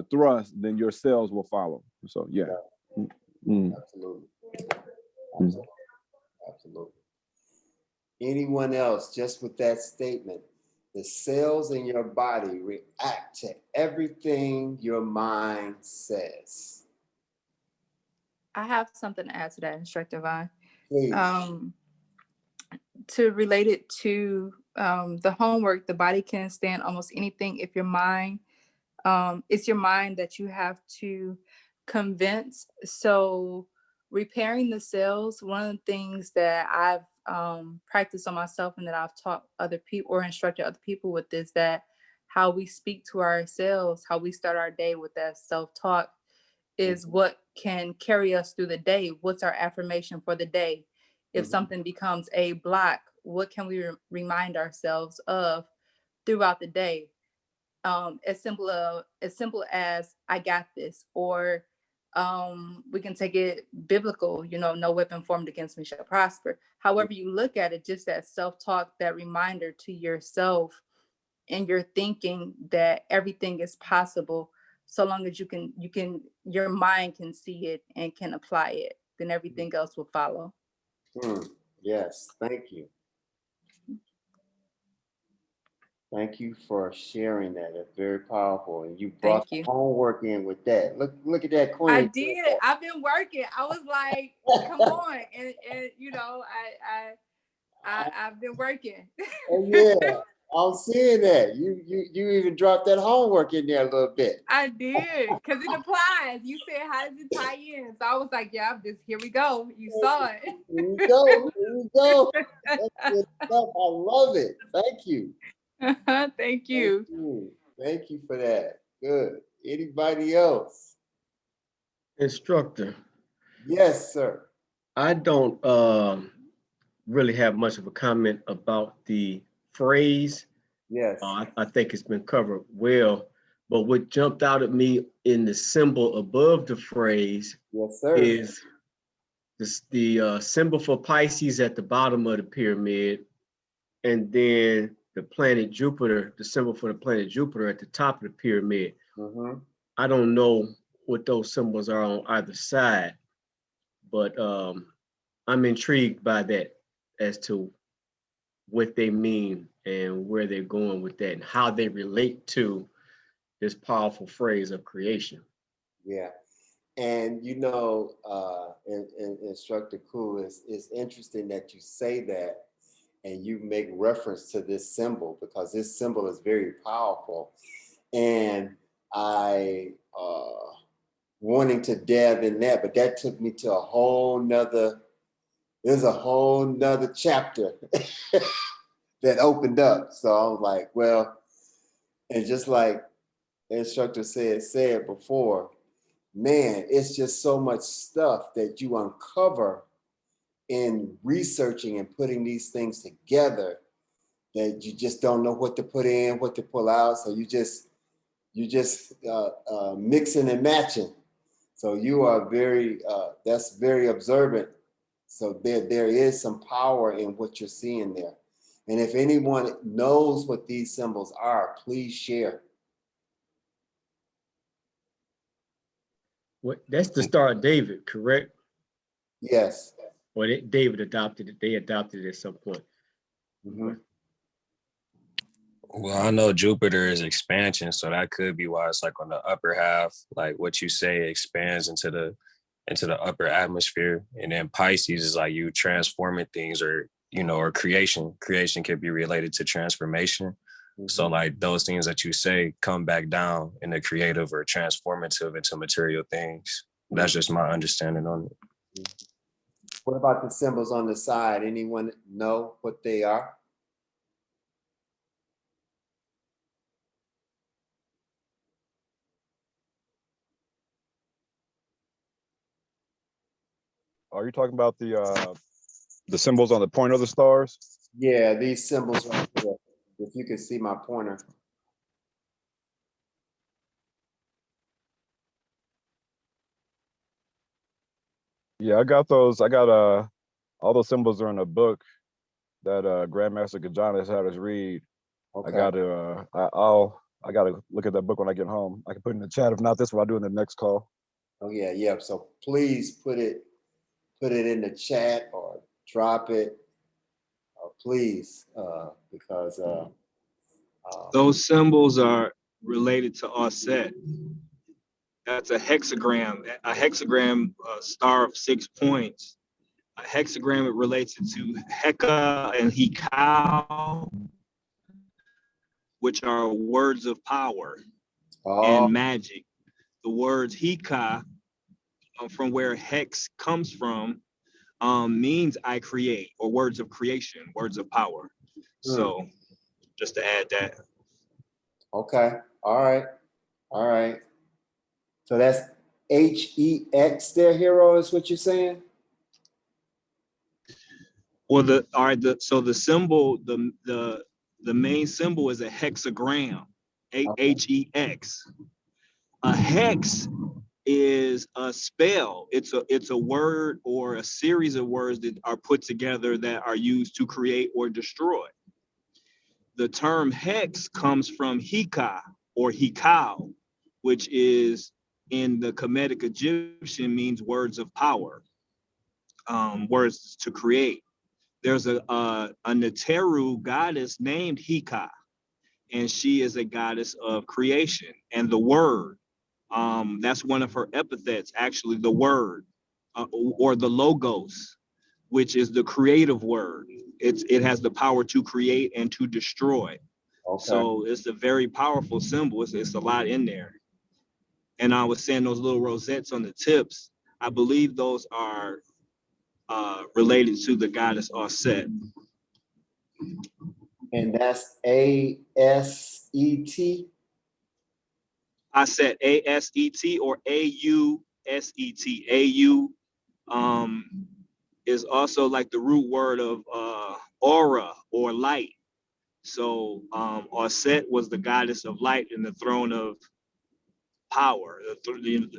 thrust, then your cells will follow. So yeah. Absolutely. Absolutely. Anyone else, just with that statement, the cells in your body react to everything your mind says. I have something to add to that, Instructor Vine. Please. To relate it to the homework, the body can stand almost anything if your mind, it's your mind that you have to convince. So repairing the cells, one of the things that I've practiced on myself and that I've taught other people or instructed other people with is that how we speak to ourselves, how we start our day with that self-talk is what can carry us through the day. What's our affirmation for the day? If something becomes a block, what can we remind ourselves of throughout the day? As simple as I got this, or we can take it biblical, no weapon formed against me shall prosper. However you look at it, just that self-talk, that reminder to yourself and your thinking that everything is possible so long as your mind can see it and can apply it, then everything else will follow. Yes, thank you. Thank you for sharing that. It's very powerful. And you brought the homework in with that. Look at that, Queen. I did. I've been working. I was like, come on. And I've been working. Oh, yeah. I'm seeing that. You even dropped that homework in there a little bit. I did, because it applies. You said, how does it tie in? So I was like, yeah, here we go. You saw it. Here we go. Here we go. That's good stuff. I love it. Thank you. Thank you. Thank you for that. Good. Anybody else? Instructor. Yes, sir. I don't really have much of a comment about the phrase. Yes. I think it's been covered well, but what jumped out at me in the symbol above the phrase is the symbol for Pisces at the bottom of the pyramid, and then the planet Jupiter, the symbol for the planet Jupiter at the top of the pyramid. I don't know what those symbols are on either side, but I'm intrigued by that as to what they mean and where they're going with that and how they relate to this powerful phrase of creation. Yeah. And Instructor Cool, it's interesting that you say that and you make reference to this symbol, because this symbol is very powerful. And I wanting to delve in that, but that took me to there's a whole nother chapter that opened up. So I was like, well, and just like the instructor said before, man, it's just so much stuff that you uncover in researching and putting these things together that you just don't know what to put in, what to pull out. So you just mixing and matching. So you are that's very observant. So there is some power in what you're seeing there. And if anyone knows what these symbols are, please share. That's the Star of David, correct? Yes. Or David adopted it. They adopted it at some point. Well, I know Jupiter is expansion, so that could be why it's like on the upper half, like what you say expands into the upper atmosphere. And then Pisces is like you transforming things, or or creation. Creation can be related to transformation. So like those things that you say come back down in the creative or transformative into material things. That's just my understanding on it. What about the symbols on the side? Anyone know what they are? are you talking about the symbols on the point of the stars? Yeah, these symbols right here. If you can see my pointer. Yeah, I got those. I got all those symbols are in a book that Grandmaster Kajanis had us read. Okay. I gotta look at that book when I get home. I can put it in the chat. If not, this what I'll do in the next call. Oh yeah, yeah. So please put it in the chat or drop it, please, because those symbols are related to offset. That's a hexagram. A hexagram, star of 6 points. A hexagram, it relates it to Heka and Hekau, which are words of power and magic. The words Heka, from where hex comes from, means I create, or words of creation, words of power. So just to add that. Okay. All right. So that's HEX there, hero, is what you're saying? Well, so the symbol, the main symbol is a hexagram, HEX. A hex is a spell. It's a word or a series of words that are put together that are used to create or destroy. The term hex comes from Heka or Hekau, which is in the Kemetic Egyptian means words of power, words to create. There's a Neteru goddess named Heka, and she is a goddess of creation and the word. That's one of her epithets, actually, the word, or the logos, which is the creative word. It has the power to create and to destroy. Okay. So it's a very powerful symbol. It's a lot in there. And I was saying those little rosettes on the tips, I believe those are related to the goddess Aset. And that's ASET? Aset, ASET or AUSET. AU is also like the root word of aura or light. So Aset was the goddess of light and the throne of power.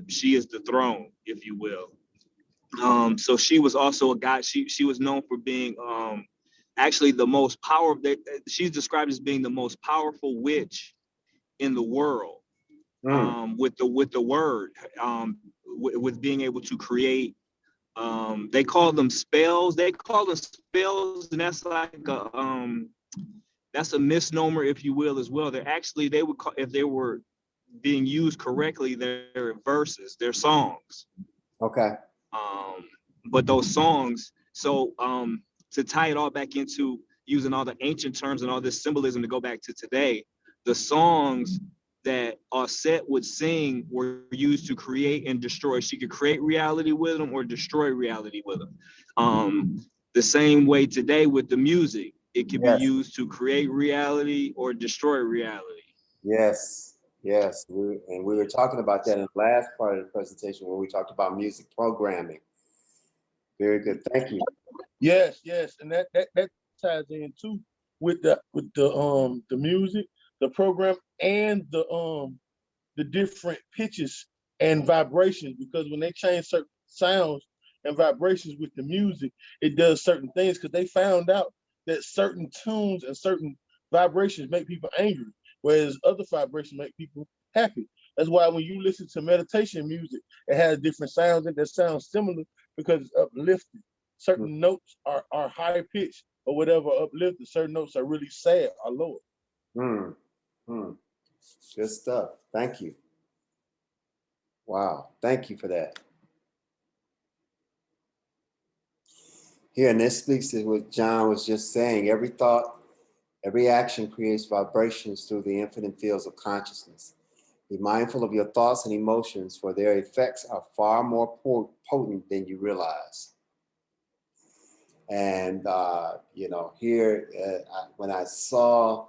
She is the throne, if you will. So she was also a god. She was known for being actually the most powerful. She's described as being the most powerful witch in the world. With the word, with being able to create. They call them spells. And that's like that's a misnomer, if you will, as well. They would call, if they were being used correctly, they're verses, they're songs. Okay. But those songs, so to tie it all back into using all the ancient terms and all this symbolism to go back to today, the songs that Aset would sing were used to create and destroy. She could create reality with them or destroy reality with them. The same way today with the music, it can be used to create reality or destroy reality. Yes. We were talking about that in the last part of the presentation where we talked about music programming. Very good. Thank you. Yes, and that ties in too with the music, the program, and the different pitches and vibrations, because when they change certain sounds and vibrations with the music, it does certain things, because they found out that certain tunes and certain vibrations make people angry, whereas other vibrations make people happy. That's why when you listen to meditation music, it has different sounds that sound similar because it's uplifting. Certain notes are high pitched or whatever, uplifted. Certain notes are really sad or lower. Good stuff. Thank you. Wow. Thank you for that. Here, and this speaks to what John was just saying. Every thought, every action creates vibrations through the infinite fields of consciousness. Be mindful of your thoughts and emotions, for their effects are far more potent than you realize. And, here, when I saw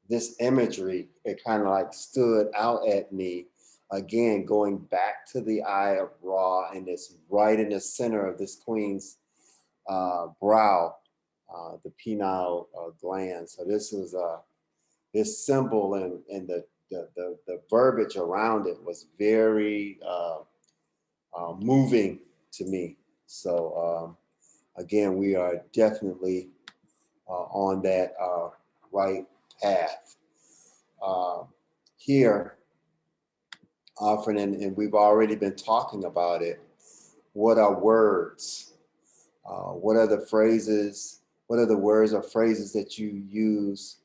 this imagery, it kind of like stood out at me again, going back to the eye of Ra, and it's right in the center of this queen's brow, the penile gland. So this is this symbol and the verbiage around it was very moving to me. So again, we are definitely on that right path. Here, often, and we've already been talking about it, what are words? What are the phrases? What are the words or phrases that you use?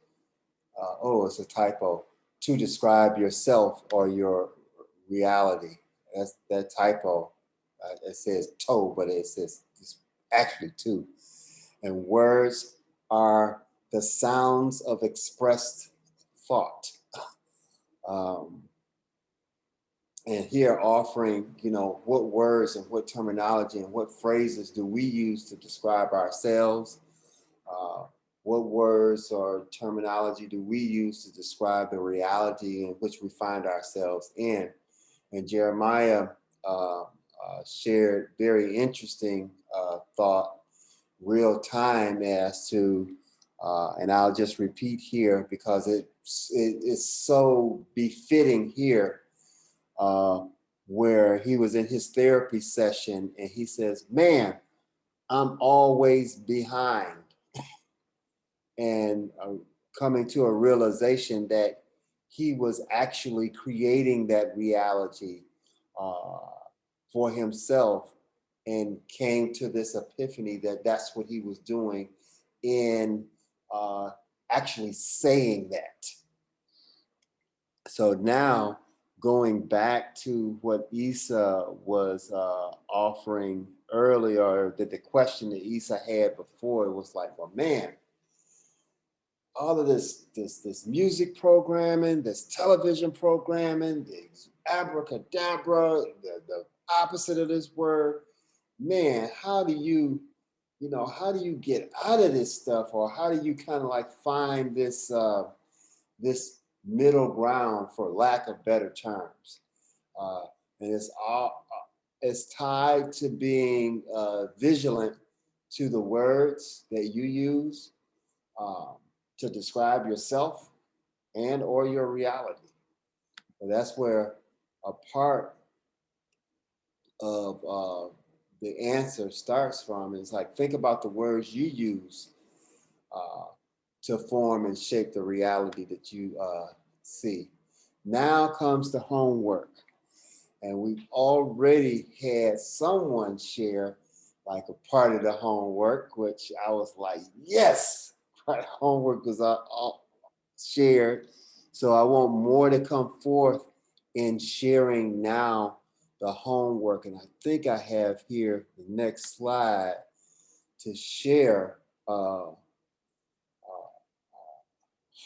Oh, it's a typo. To describe yourself or your reality. That's that typo. It says toe, but it says it's actually two. And words are the sounds of expressed thought. And here offering, you know, what words and what terminology and what phrases do we use to describe ourselves? What words or terminology do we use to describe the reality in which we find ourselves in? And Jeremiah shared very interesting thought, real time, as to, and I'll just repeat here because it is so befitting here, where he was in his therapy session and he says, man, I'm always behind. And coming to a realization that he was actually creating that reality for himself, and came to this epiphany that that's what he was doing in actually saying that. So now, going back to what Isa was offering earlier, that the question that Isa had before, it was like, well, man, all of this music programming, this television programming, this abracadabra, the opposite of this word, man, how do you get out of this stuff, or how do you kind of like find this this middle ground, for lack of better terms? And it's tied to being vigilant to the words that you use to describe yourself and or your reality. And that's where a part of the answer starts from. Is like, think about the words you use to form and shape the reality that you see. Now comes the homework. And we've already had someone share like a part of the homework, which I was like, yes, homework was all shared. So I want more to come forth in sharing now the homework. And I think I have here the next slide to share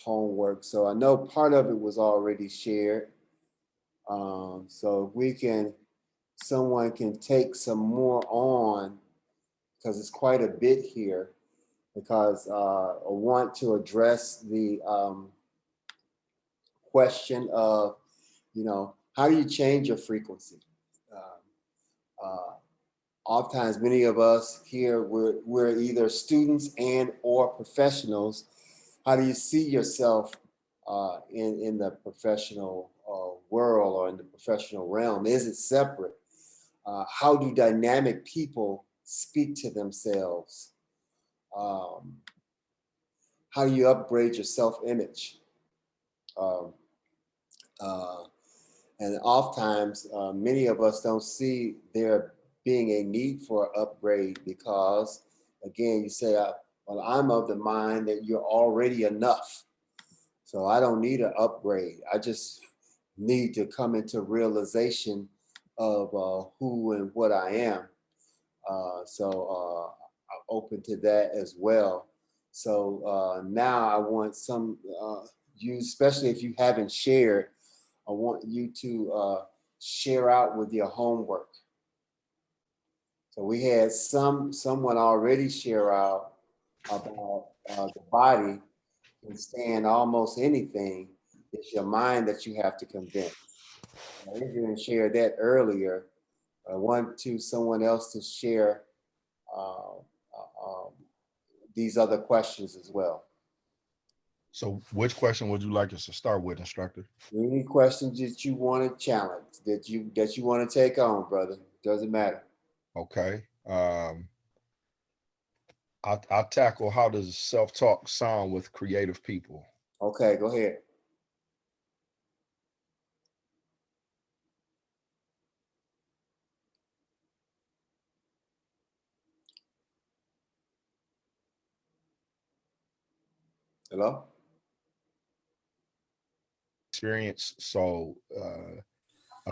homework. So I know part of it was already shared. So if we can, someone can take some more on, because it's quite a bit here, because I want to address the question of, you know, how do you change your frequency? Oftentimes, many of us here, we're either students and or professionals. How do you see yourself in the professional world or in the professional realm? Is it separate? How do dynamic people speak to themselves? How do you upgrade your self-image? And oftentimes, many of us don't see there being a need for an upgrade because, again, you say, well, I'm of the mind that you're already enough. So I don't need an upgrade. I just need to come into realization of who and what I am. So I'm open to that as well. So now I want some, you, especially if you haven't shared, I want you to share out with your homework. So we had someone already share out about the body can stand almost anything. It's your mind that you have to convince. Adrian shared that earlier. I want someone else to share these other questions as well. So which question would you like us to start with, instructor? Any questions that you want to challenge, that you want to take on, brother? Doesn't matter. Okay. I'll tackle, how does self-talk sound with creative people? Okay, go ahead. Hello? Experience. So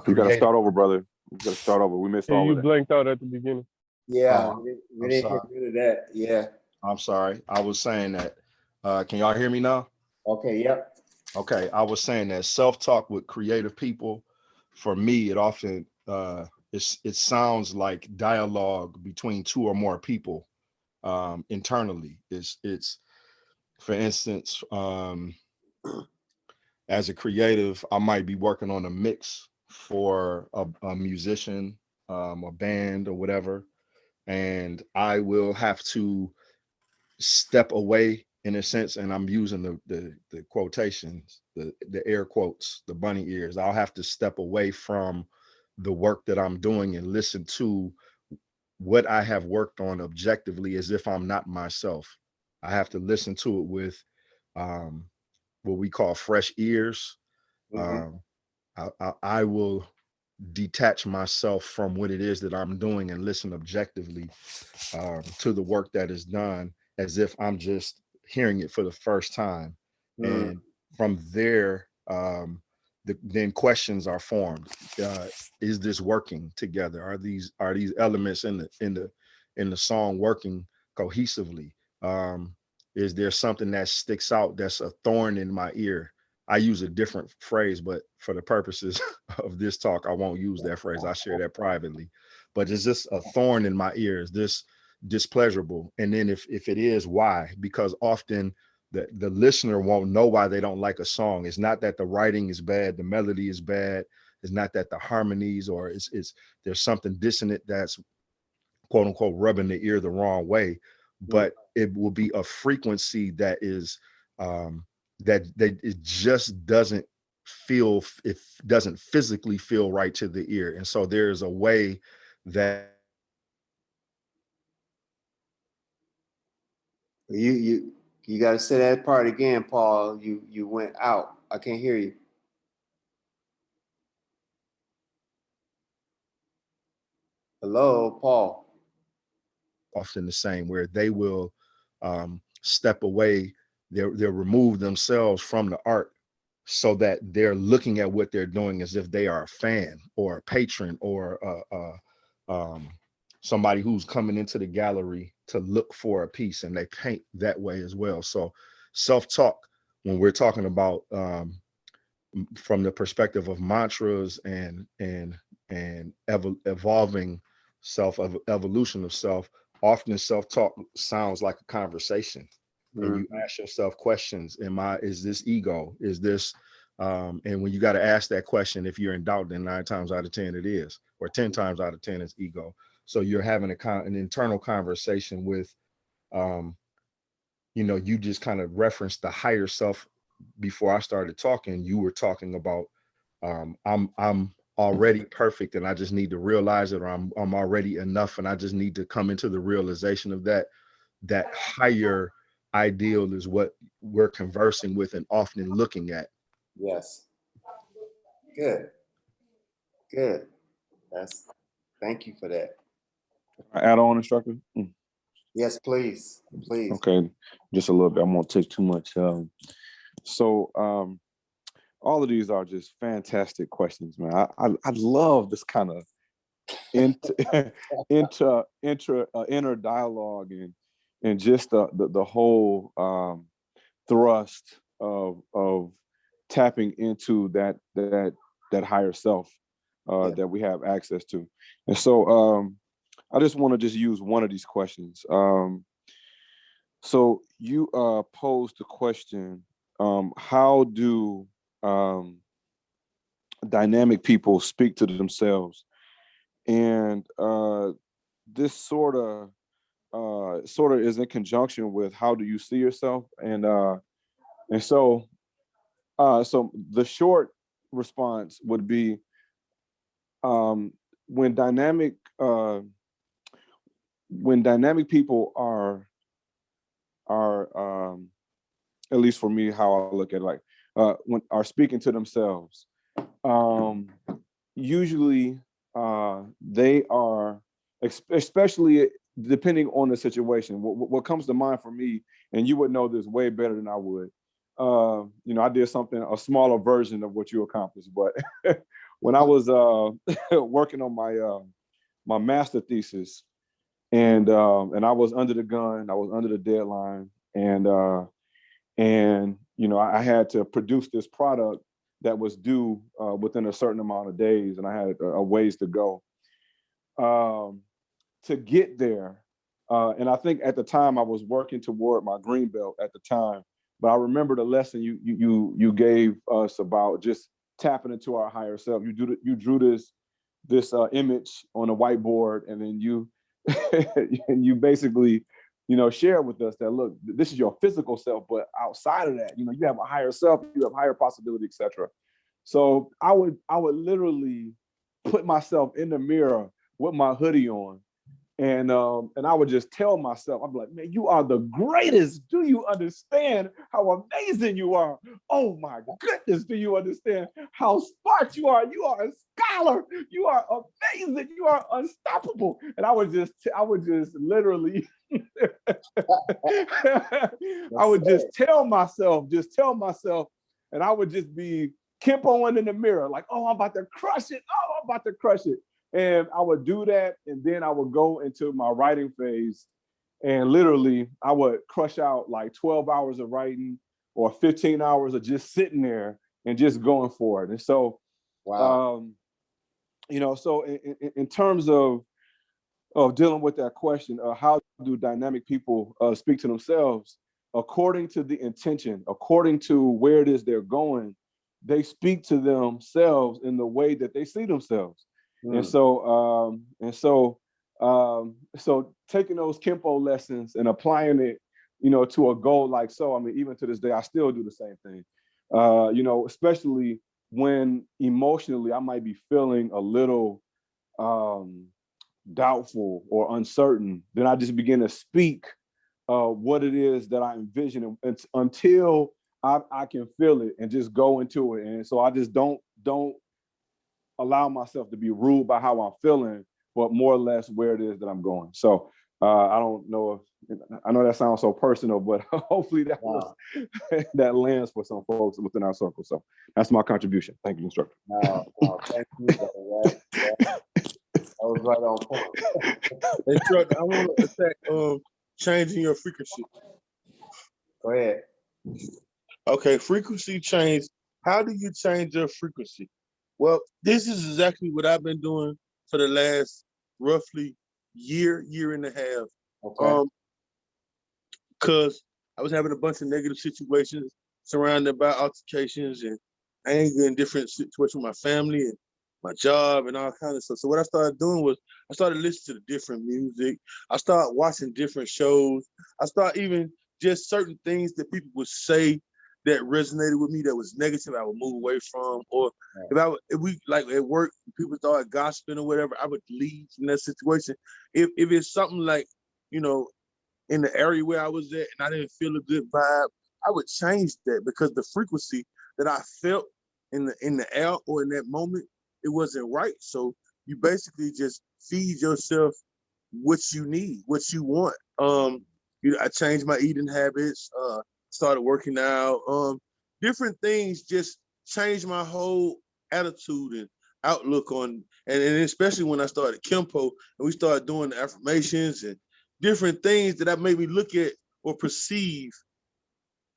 you got to start over, brother. You got to start over. We missed all you of that. blanked out at the beginning. Yeah, Oh, we I'm didn't sorry. get rid of that. Yeah. I'm sorry. I was saying that. Can y'all hear me now? Okay, yep. Okay, I was saying that self-talk with creative people, for me, it often it sounds like dialogue between two or more people internally. It's for instance, as a creative, I might be working on a mix for a musician, a band or whatever, and I will have to step away in a sense, and I'm using the quotations, the air quotes, the bunny ears. I'll have to step away from the work that I'm doing and listen to what I have worked on objectively, as if I'm not myself. I have to listen to it with what we call fresh ears. I will detach myself from what it is that I'm doing and listen objectively to the work that is done, as if I'm just hearing it for the first time. And from there, then questions are formed. Is this working together? Are these elements in the song working cohesively? Is there something that sticks out that's a thorn in my ear? I use a different phrase, but for the purposes of this talk, I won't use that phrase. I share that privately. But is this a thorn in my ear? Is this displeasurable? And then if it is, why? Because often the listener won't know why they don't like a song. It's not that the writing is bad, the melody is bad. It's not that the harmonies, or it's there's something dissonant that's quote unquote rubbing the ear the wrong way. But it will be a frequency that is that it just doesn't feel, it doesn't physically feel right to the ear. And so there's a way that You got to say that part again, Paul. You went out. I can't hear you. Hello, Paul. often the same, where they will step away, they'll remove themselves from the art, so that they're looking at what they're doing as if they are a fan or a patron or somebody who's coming into the gallery to look for a piece, and they paint that way as well. So self-talk, when we're talking about from the perspective of mantras and evolving self, evolution of self, often self-talk sounds like a conversation. And you ask yourself questions. Is this ego? Is this, and when you got to ask that question, if you're in doubt, then 9 times out of 10 it is, or 10 times out of 10 it's ego. So you're having an internal conversation with, you just kind of referenced the higher self. Before I started talking, you were talking about, I'm already perfect and I just need to realize it, or I'm already enough and I just need to come into the realization of that higher ideal is what we're conversing with and often looking at. Yes. Good. Good. Thank you for that. Add on, instructor? Yes, please. Please. Okay, just a little bit. I won't take too much. So all of these are just fantastic questions, man. I love this kind of inner dialogue and just the whole thrust of tapping into that higher self that we have access to. And so I just want to just use one of these questions. So you posed the question, how do dynamic people speak to themselves, and this sort of is in conjunction with how do you see yourself, and so the short response would be, when dynamic people are at least for me, how I look at it, like when are speaking to themselves, usually they are, especially depending on the situation. What comes to mind for me, and you would know this way better than I would. I did a smaller version of what you accomplished, but when I was working on my master thesis, and I was under the gun, I was under the deadline, and I had to produce this product that was due within a certain amount of days, and I had a ways to go to get there. And I think at the time I was working toward my green belt at the time, but I remember the lesson you gave us about just tapping into our higher self. You drew this image on a whiteboard, and then you and you basically share with us that, look, this is your physical self, but outside of that, you have a higher self, you have higher possibility, etc. So I would literally put myself in the mirror with my hoodie on, and I would just tell myself, I'm like, man, you are the greatest. Do you understand how amazing you are? Oh my goodness, do you understand how smart you are? You are a scholar. You are amazing. You are unstoppable. And I would just literally, I would just tell myself, and I would just be Kimpoing in the mirror, like, oh, I'm about to crush it. Oh, I'm about to crush it. And I would do that, and then I would go into my writing phase, and literally I would crush out like 12 hours of writing or 15 hours of just sitting there and just going for it. And so, wow. So in terms of dealing with that question, how do dynamic people speak to themselves? According to the intention, according to where it is they're going, they speak to themselves in the way that they see themselves. And so taking those Kempo lessons and applying it, to a goal like so, I mean, even to this day, I still do the same thing. Especially when emotionally I might be feeling a little doubtful or uncertain, then I just begin to speak what it is that I envision until I can feel it and just go into it. And so I just don't allow myself to be ruled by how I'm feeling, but more or less where it is that I'm going. So I don't know if, I know that sounds so personal, but hopefully that that lands for some folks within our circle. So that's my contribution. Thank you, instructor. Thank you, brother. That was right on point. Instructor, I want to attack changing your frequency. Go ahead. Okay, frequency change. How do you change your frequency? Well, this is exactly what I've been doing for the last roughly year and a half. Okay. Because I was having a bunch of negative situations surrounded by altercations and anger and different situations with my family and my job and all kinds of stuff. So what I started doing was I started listening to different music. I started watching different shows. I started even just certain things that people would say that resonated with me that was negative, I would move away from. Or if we like at work, people started gossiping or whatever, I would leave from that situation. If it's something like, in the area where I was at and I didn't feel a good vibe, I would change that because the frequency that I felt in the air or in that moment, it wasn't right. So you basically just feed yourself what you need, what you want. I changed my eating habits, started working out, different things just changed my whole attitude and outlook on, and especially when I started Kempo and we started doing the affirmations and different things that made me look at or perceive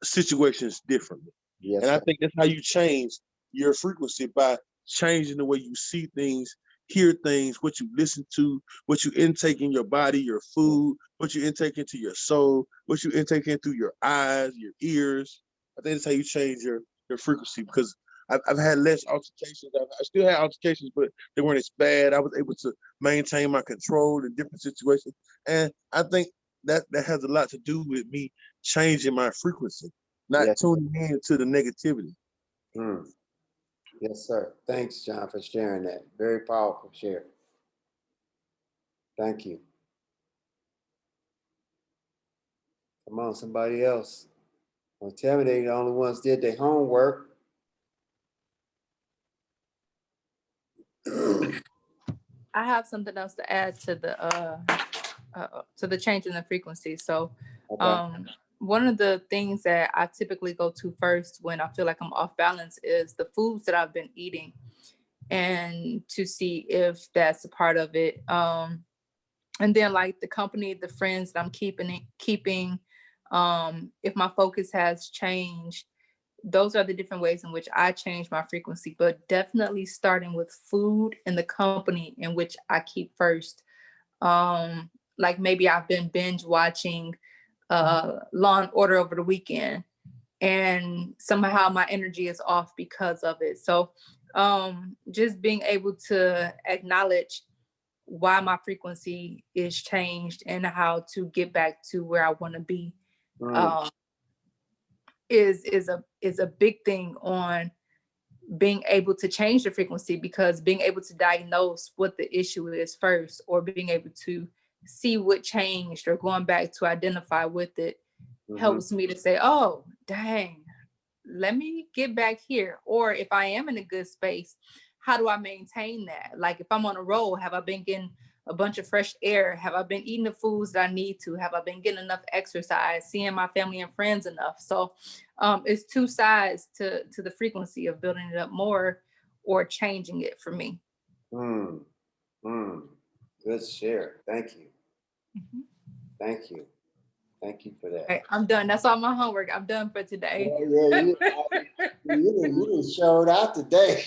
situations differently. Yes, and I think that's how you change your frequency, by changing the way you see things, hear things, what you listen to, what you intake in your body, your food, what you intake into your soul, what you intake in through your eyes, your ears. I think that's how you change your frequency, because I've had less altercations. I still had altercations, but they weren't as bad. I was able to maintain my control in different situations. And I think that has a lot to do with me changing my frequency, not tuning in to the negativity. Yes, sir. Thanks, John, for sharing that. Very powerful share. Thank you. Come on, somebody else. Well, tell me they the only ones did their homework. I have something else to add to the change in the frequency. So one of the things that I typically go to first when I feel like I'm off balance is the foods that I've been eating, and to see if that's a part of it. And then like the company, the friends that I'm keeping, if my focus has changed, those are the different ways in which I change my frequency, but definitely starting with food and the company in which I keep first. Like maybe I've been binge watching Law and Order over the weekend, and somehow my energy is off because of it. So just being able to acknowledge why my frequency is changed and how to get back to where I want to be is a big thing on being able to change the frequency, because being able to diagnose what the issue is first, or being able to see what changed or going back to identify with it helps me to say, oh, dang, let me get back here. Or if I am in a good space, how do I maintain that? Like if I'm on a roll, have I been getting a bunch of fresh air? Have I been eating the foods that I need to? Have I been getting enough exercise, seeing my family and friends enough? So it's two sides to the frequency of building it up more or changing it for me. Good share. Thank you. Thank you. Thank you for that. Right, I'm done. That's all my homework. I'm done for today. You done showed out today.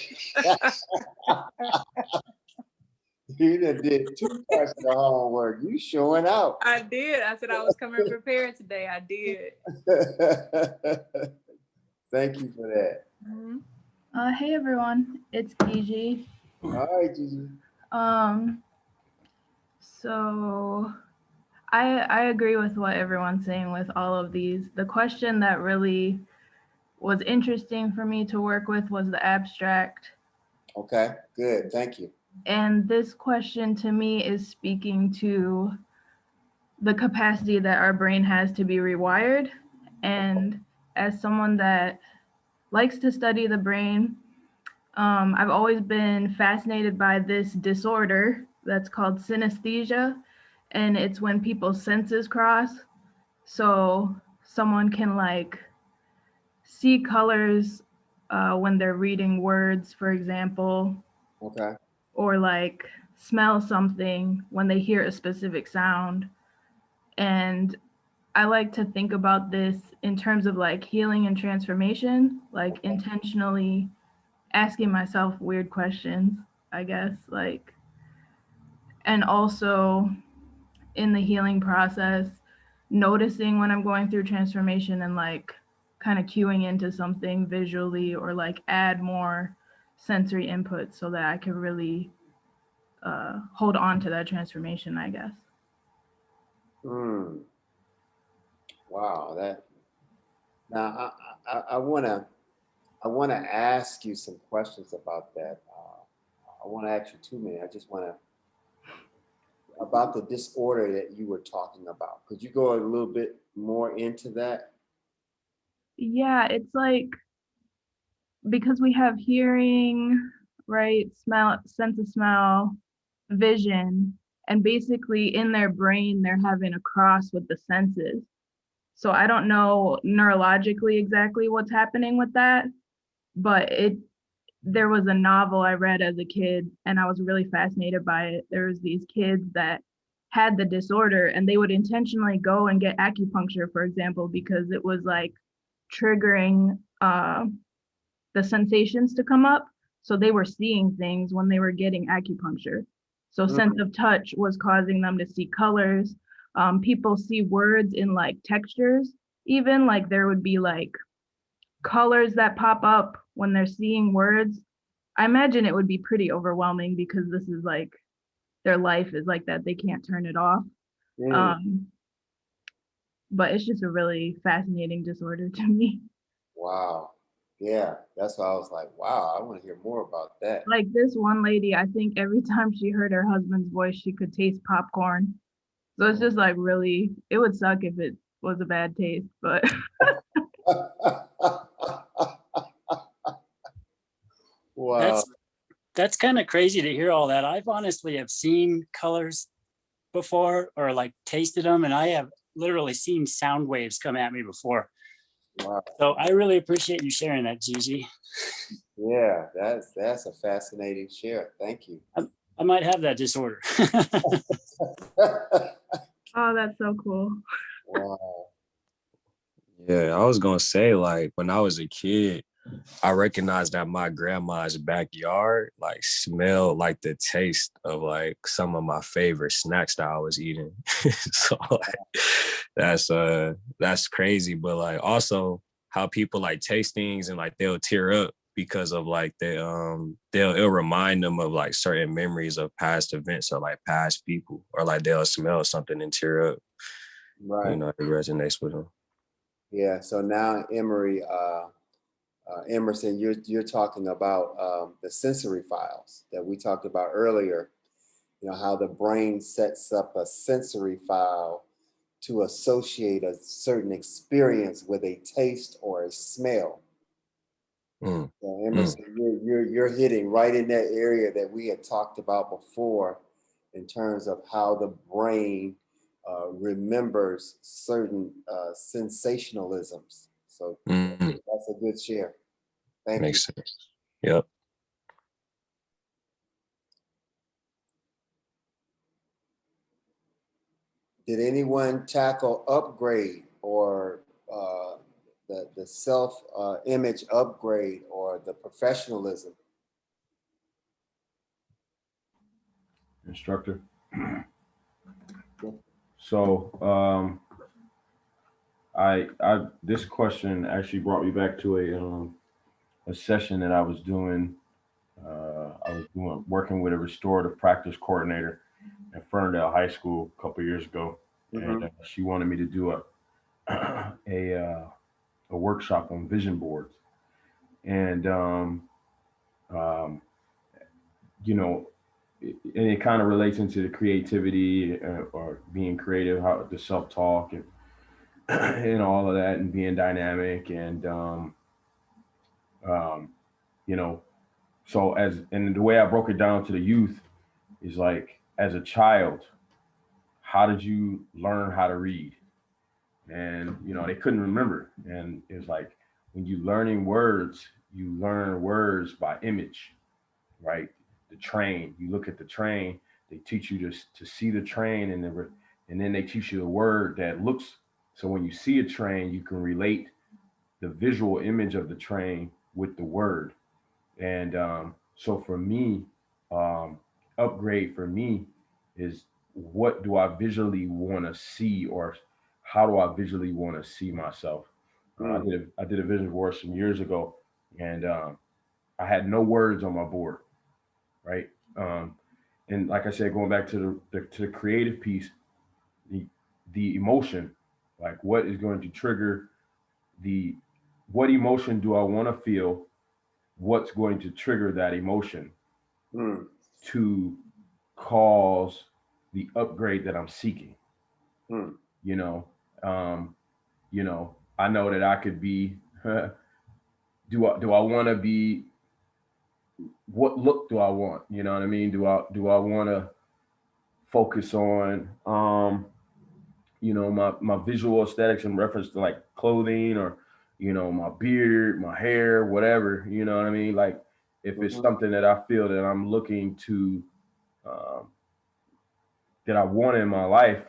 You done did 2 parts of the homework. You showing out. I did. I said I was coming prepared today. I did. Thank you for that. Hey everyone, it's Gigi. All right, Gigi. So I agree with what everyone's saying with all of these. The question that really was interesting for me to work with was the abstract. Okay, good. Thank you. And this question to me is speaking to the capacity that our brain has to be rewired. And as someone that likes to study the brain, I've always been fascinated by this disorder that's called synesthesia. And it's when people's senses cross. So someone can like see colors when they're reading words, for example. Okay. Or like smell something when they hear a specific sound. And I like to think about this in terms of like healing and transformation, like intentionally asking myself weird questions, I guess, like, and also in the healing process, noticing when I'm going through transformation and like kind of cueing into something visually or like add more sensory input so that I can really hold on to that transformation, I guess. Wow, that. Now I wanna ask you some questions about that. I want to ask you 2 minutes. I just want to about the disorder that you were talking about. Could you go a little bit more into that? Yeah, it's like because we have hearing, right, smell, sense of smell, vision, and basically in their brain they're having a cross with the senses. So I don't know neurologically exactly what's happening with that, but there was a novel I read as a kid and I was really fascinated by it. There was these kids that had the disorder and they would intentionally go and get acupuncture, for example, because it was like triggering the sensations to come up. So they were seeing things when they were getting acupuncture. So sense of touch was causing them to see colors. People see words in like textures, even like there would be like colors that pop up when they're seeing words, I imagine it would be pretty overwhelming because this is like their life is like that. They can't turn it off. But it's just a really fascinating disorder to me. Wow. Yeah, that's why I was like, wow, I want to hear more about that. Like this one lady, I think every time she heard her husband's voice, she could taste popcorn. So it's just like really, it would suck if it was a bad taste, but Wow. That's kind of crazy to hear all that. I've honestly have seen colors before or like tasted them, and I have literally seen sound waves come at me before. Wow. So I really appreciate you sharing that, Gigi. Yeah, that's a fascinating share. Thank you. I might have that disorder. oh, that's so cool. Wow. Yeah, I was gonna say, like, when I was a kid, I recognized that my grandma's backyard like smelled like the taste of like some of my favorite snacks that I was eating. So like, that's crazy. But like also how people like taste things and like they'll tear up because of like it'll remind them of like certain memories of past events or like past people, or like they'll smell something and tear up. Right. You know, it resonates with them. Yeah. So now, Emerson, you're talking about the sensory files that we talked about earlier. You know, how the brain sets up a sensory file to associate a certain experience with a taste or a smell. So Emerson, you're hitting right in that area that we had talked about before, in terms of how the brain remembers certain sensationalisms. So that's a good share. Thank Makes you. sense. Yep. Did anyone tackle upgrade or the self image upgrade or the professionalism? Instructor. So I this question actually brought me back to a session that I was doing. I was working with a restorative practice coordinator at Ferndale High School a couple years ago, and she wanted me to do a workshop on vision boards, and you know, and it kind of relates into the creativity or being creative, how the self-talk and and all of that, and being dynamic, and you know, so and the way I broke it down to the youth is like, as a child, how did you learn how to read? And you know, they couldn't remember, and it's like, when you learning words, you learn words by image, right? The train, you look at the train, they teach you to see the train, and then they teach you the word that looks. So when you see a train, you can relate the visual image of the train with the word. And so for me, upgrade for me is, what do I visually want to see, or how do I visually want to see myself? I did a vision board some years ago, and I had no words on my board, right? And like I said, going back to the creative piece, the emotion, like what is going to trigger what emotion do I want to feel? What's going to trigger that emotion to cause the upgrade that I'm seeking? You know, I know that I could be. Do I want to be? What look do I want? You know what I mean? Do I want to focus on my visual aesthetics in reference to like clothing, or my beard, my hair, whatever, you know what I mean? Like, if it's something that I feel that I'm looking to that I want in my life,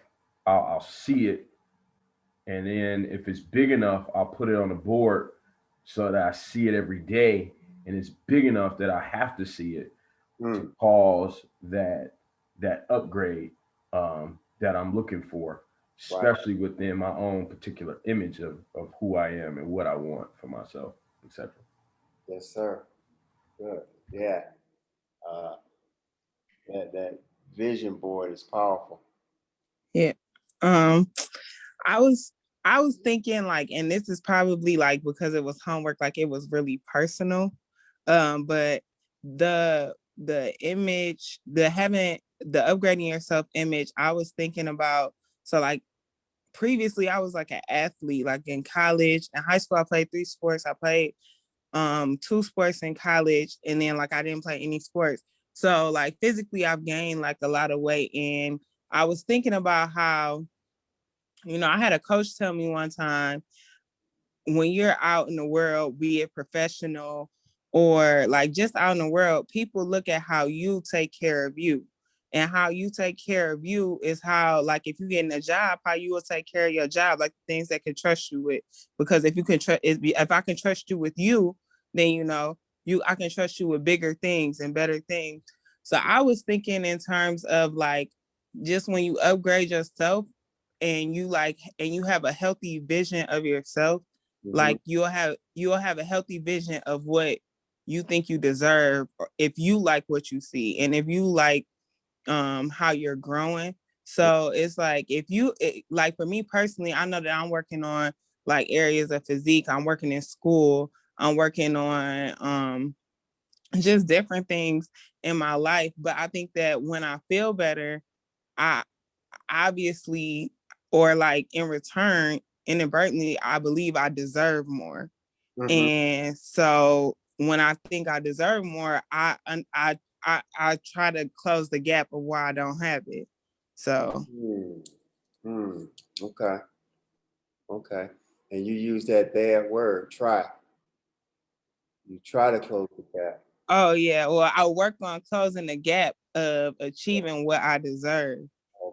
I'll see it, and then if it's big enough, I'll put it on the board so that I see it every day, and it's big enough that I have to see it to cause that upgrade that I'm looking for, especially within my own particular image of who I am and what I want for myself, etc. Yes, sir. Good. Yeah. That vision board is powerful. Yeah. I was thinking like, and this is probably like because it was homework, like it was really personal. But the image, the upgrading yourself image, I was thinking about, so like previously I was like an athlete, like in college and high school, I played 3 sports. I played 2 sports in college, and then like I didn't play any sports. So like physically I've gained like a lot of weight. And I was thinking about how, I had a coach tell me one time, when you're out in the world, be it professional or like just out in the world, people look at how you take care of you. And how you take care of you is how, like, if you get in a job, how you will take care of your job, like things that can trust you with. Because if you can trust, if I can trust you with you, then I can trust you with bigger things and better things. So I was thinking in terms of like, just when you upgrade yourself and you have a healthy vision of yourself, like you'll have a healthy vision of what you think you deserve, or if you like what you see and if you like how you're growing. So it's like, like for me personally, I know that I'm working on like areas of physique. I'm working in school. I'm working on just different things in my life. But I think that when I feel better, I obviously, or like in return, inadvertently, I believe I deserve more. And so when I think I deserve more, I try to close the gap of why I don't have it. So Okay. Okay. And you use that bad word, try. You try to close the gap. oh yeah, well, I work on closing the gap of achieving what I deserve.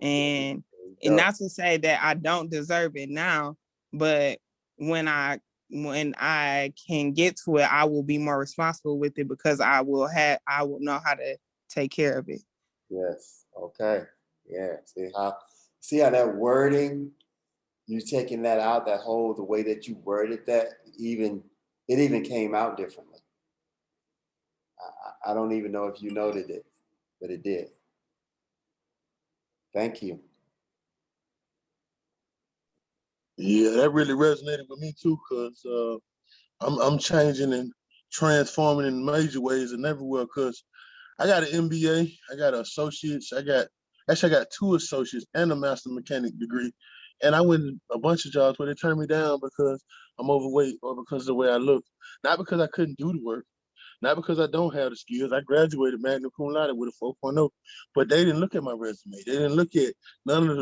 And not to say that I don't deserve it now, but when I can get to it, I will be more responsible with it because I will know how to take care of it. Yes. Okay. Yeah. See how that wording, you taking that out, the way that you worded that, it even came out differently. I don't even know if you noted it, but it did. Thank you. Yeah, that really resonated with me too, because I'm changing and transforming in major ways and everywhere. Because I got an MBA, I got an associate's, I got 2 associates and a master mechanic degree, and I went a bunch of jobs where they turned me down because I'm overweight or because of the way I look, not because I couldn't do the work. Not because I don't have the skills. I graduated magna cum laude with a 4.0, but they didn't look at my resume. They didn't look at none of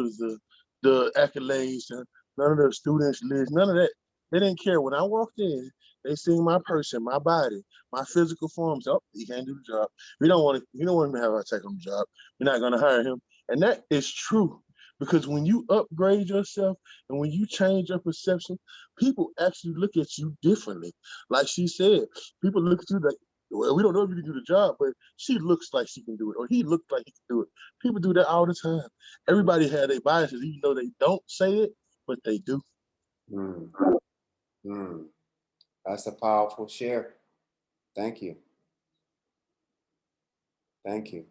the accolades, none of the students list, none of that. They didn't care. When I walked in, they seen my person, my body, my physical forms. Oh, he can't do the job. We don't want him to have a take on the job. We're not gonna hire him. And that is true. Because when you upgrade yourself and when you change your perception, people actually look at you differently. Like she said, people look at you like, well, we don't know if you can do the job, but she looks like she can do it, or he looks like he can do it. People do that all the time. Everybody has their biases, even though they don't say it, but they do. That's a powerful share. Thank you. Thank you.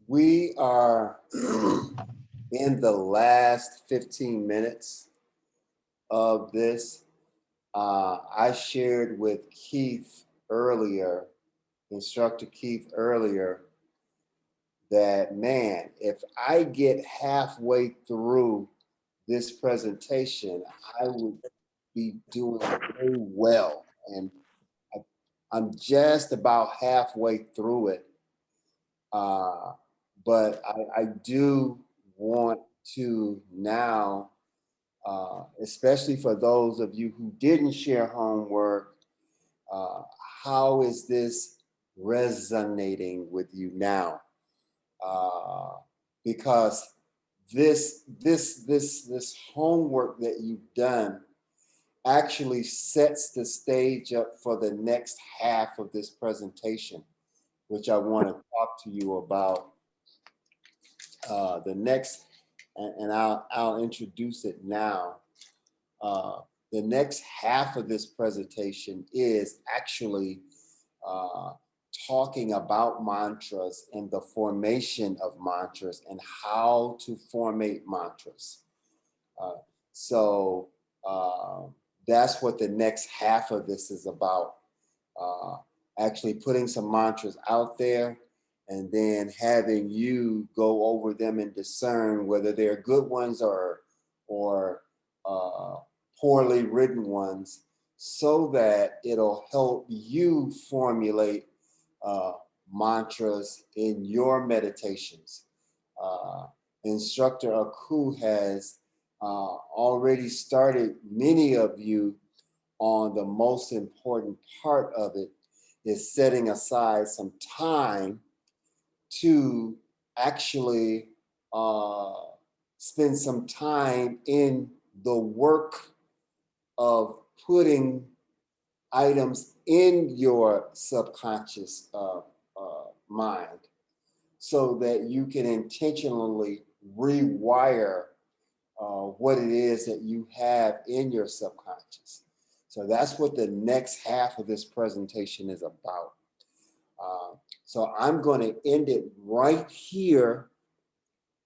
We are in the last 15 minutes of this. I shared with Instructor Keith earlier, that, man, if I get halfway through this presentation, I would be doing very well. And I'm just about halfway through it. But I do want to now, especially for those of you who didn't share homework, how is this resonating with you now? Because this homework that you've done actually sets the stage up for the next half of this presentation, which I want to talk to you about. The next, and I'll introduce it now. the next half of this presentation is actually talking about mantras and the formation of mantras and how to formate mantras. So that's what the next half of this is about. Actually putting some mantras out there and then having you go over them and discern whether they're good ones or poorly written ones, so that it'll help you formulate mantras in your meditations. Instructor Aku has already started many of you on the most important part of it, is setting aside some time to actually spend some time in the work of putting items in your subconscious mind so that you can intentionally rewire what it is that you have in your subconscious. So that's what the next half of this presentation is about. So I'm going to end it right here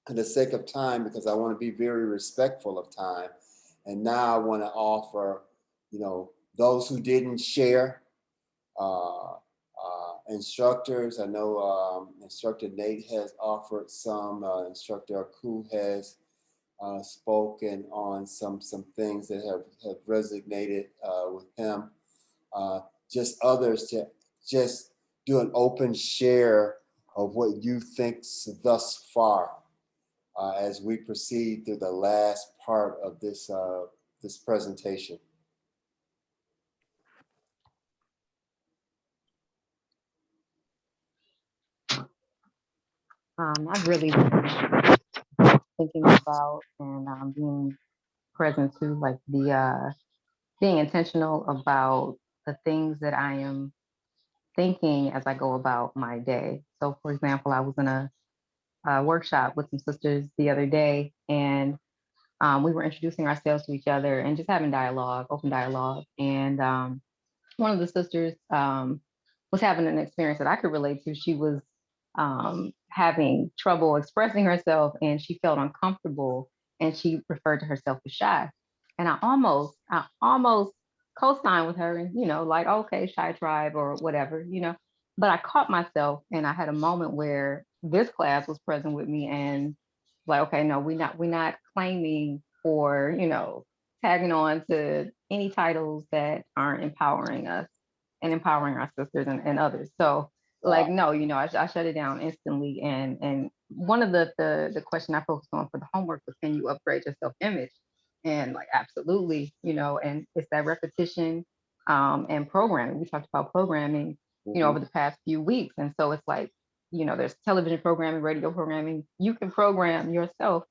for the sake of time, because I want to be very respectful of time. And now I want to offer, those who didn't share, instructors. I know Instructor Nate has offered some, Instructor Aku has spoken on some things that have resonated with him. Just others to just do an open share of what you think thus far as we proceed through the last part of this this presentation. I've really been thinking about and being present to, like, the being intentional about the things that I am thinking as I go about my day. So, for example, I was in a workshop with some sisters the other day, and we were introducing ourselves to each other and just having dialogue, open dialogue. And one of the sisters was having an experience that I could relate to. She was having trouble expressing herself, and she felt uncomfortable, and she referred to herself as shy. And I almost co-signed with her, and like, okay, shy tribe or whatever, But I caught myself, and I had a moment where this class was present with me, and like, okay, no, we're not claiming or tagging on to any titles that aren't empowering us and empowering our sisters and others. So, like, no, I shut it down instantly. And one of the question I focused on for the homework was, can you upgrade your self-image? And like, absolutely, and it's that repetition and programming. We talked about programming, over the past few weeks. And so it's like, there's television programming, radio programming. You can program yourself,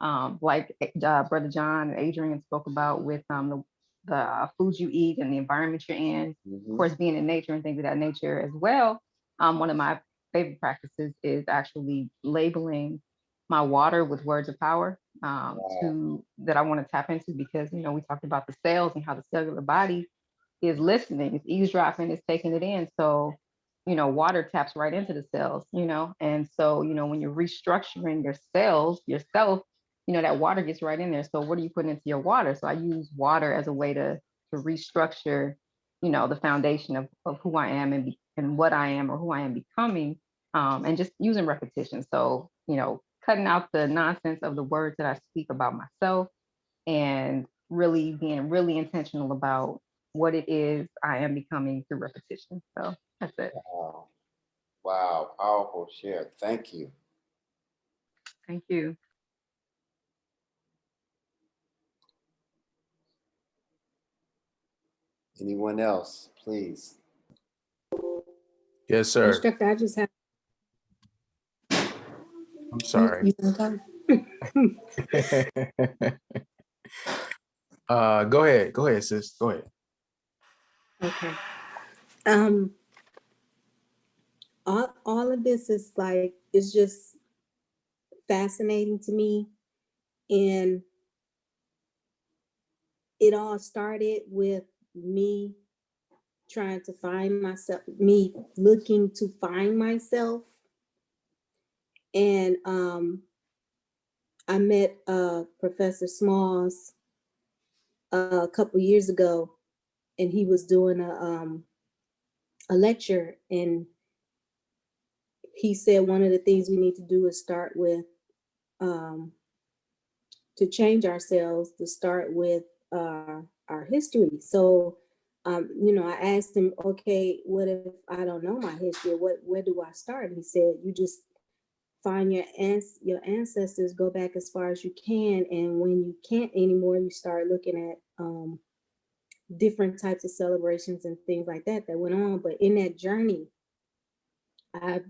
like Brother John and Adrian spoke about with the foods you eat and the environment you're in. Of course, being in nature and things of that nature as well. One of my favorite practices is actually labeling my water with words of power that I want to tap into, because we talked about the cells and how the cellular body is listening, it's eavesdropping, it's taking it in. So water taps right into the cells, and so when you're restructuring your cells yourself, that water gets right in there. So what are you putting into your water? So I use water as a way to restructure the foundation of who I am and what I am or who I am becoming, and just using repetition. So cutting out the nonsense of the words that I speak about myself, and really being really intentional about what it is I am becoming through repetition. So that's it. Wow, powerful share. Thank you. Thank you. Anyone else, please? Yes, sir. Instructor, I just have. I'm sorry. Go ahead, sis. Go ahead. Okay. All of this is like, it's just fascinating to me, and it all started with me trying to find myself, me looking to find myself. And I met Professor Smalls a couple years ago, and he was doing a lecture, and he said one of the things we need to do is start with, to change ourselves, to start with our history. So, I asked him, okay, what if I don't know my history? Where do I start? He said, you just find your ancestors, go back as far as you can, and when you can't anymore, you start looking at different types of celebrations and things like that went on. But in that journey, I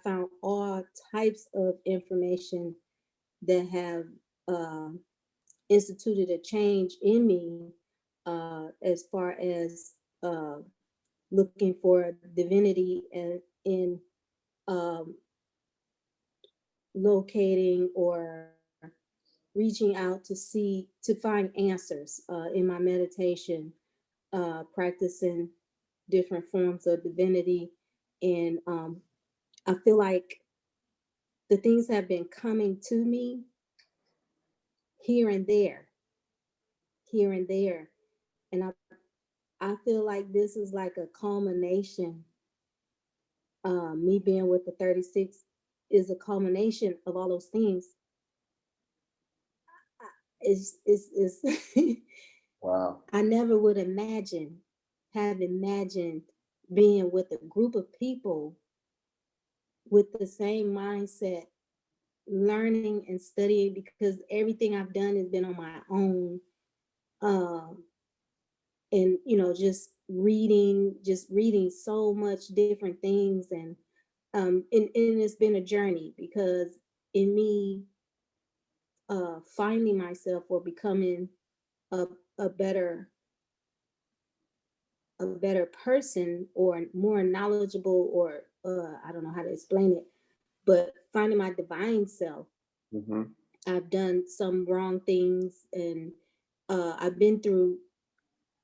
found all types of information that have instituted a change in me, as far as looking for divinity and in locating or reaching out to find answers in my meditation, practicing different forms of divinity. And I feel like the things have been coming to me here and there. And I feel like this is like a culmination. Me being with the 36 is a culmination of all those things. It's Wow. I never would have imagined being with a group of people with the same mindset, learning and studying, because everything I've done has been on my own. And just reading so much different things, and it's been a journey, because in me finding myself or becoming a better person, or more knowledgeable, or I don't know how to explain it, but finding my divine self. Mm-hmm. I've done some wrong things, and I've been through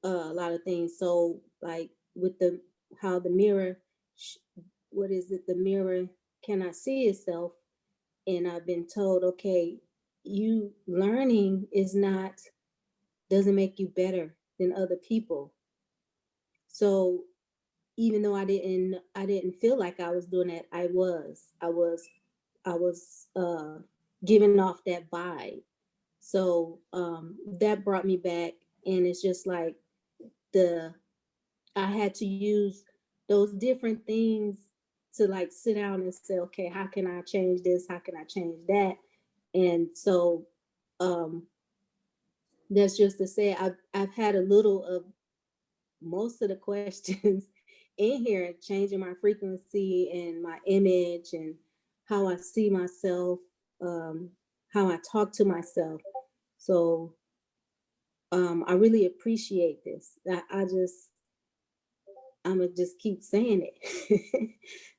a lot of things. So like with how the mirror, what is it? The mirror cannot see itself. And I've been told, okay, you learning doesn't make you better than other people. So even though I didn't feel like I was doing that, I was giving off that vibe. So that brought me back, and it's just like I had to use those different things to like sit down and say, okay, how can I change this? How can I change that? And so that's just to say I've had a little of most of the questions in here, changing my frequency and my image and how I see myself, how I talk to myself. So I really appreciate this. I'm gonna just keep saying it.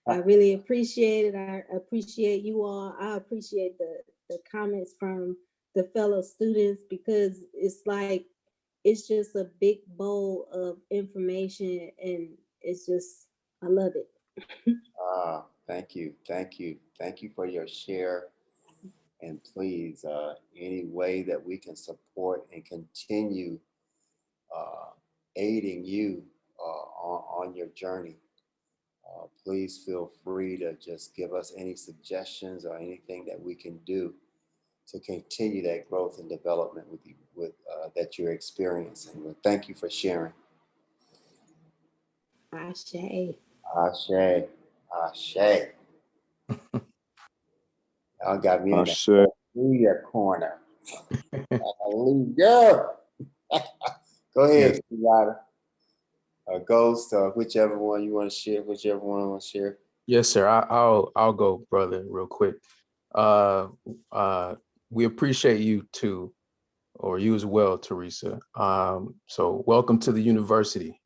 I really appreciate it. I appreciate you all. I appreciate the comments from the fellow students, because it's like, it's just a big bowl of information, and it's just, I love it. Thank you. Thank you. Thank you for your share. And please, any way that we can support and continue aiding you on your journey, please feel free to just give us any suggestions or anything that we can do to continue that growth and development with you, that you're experiencing. Well, thank you for sharing. Ashe. Ashe. Ashe. Y'all got me in the Ashe. hallelujah corner. Hallelujah. Go ahead, Yada. Ghost, whichever one you want to share, whichever one I want to share. Yes, sir. I'll go, brother, real quick. We appreciate you too, or you as well, Teresa. So welcome to the university.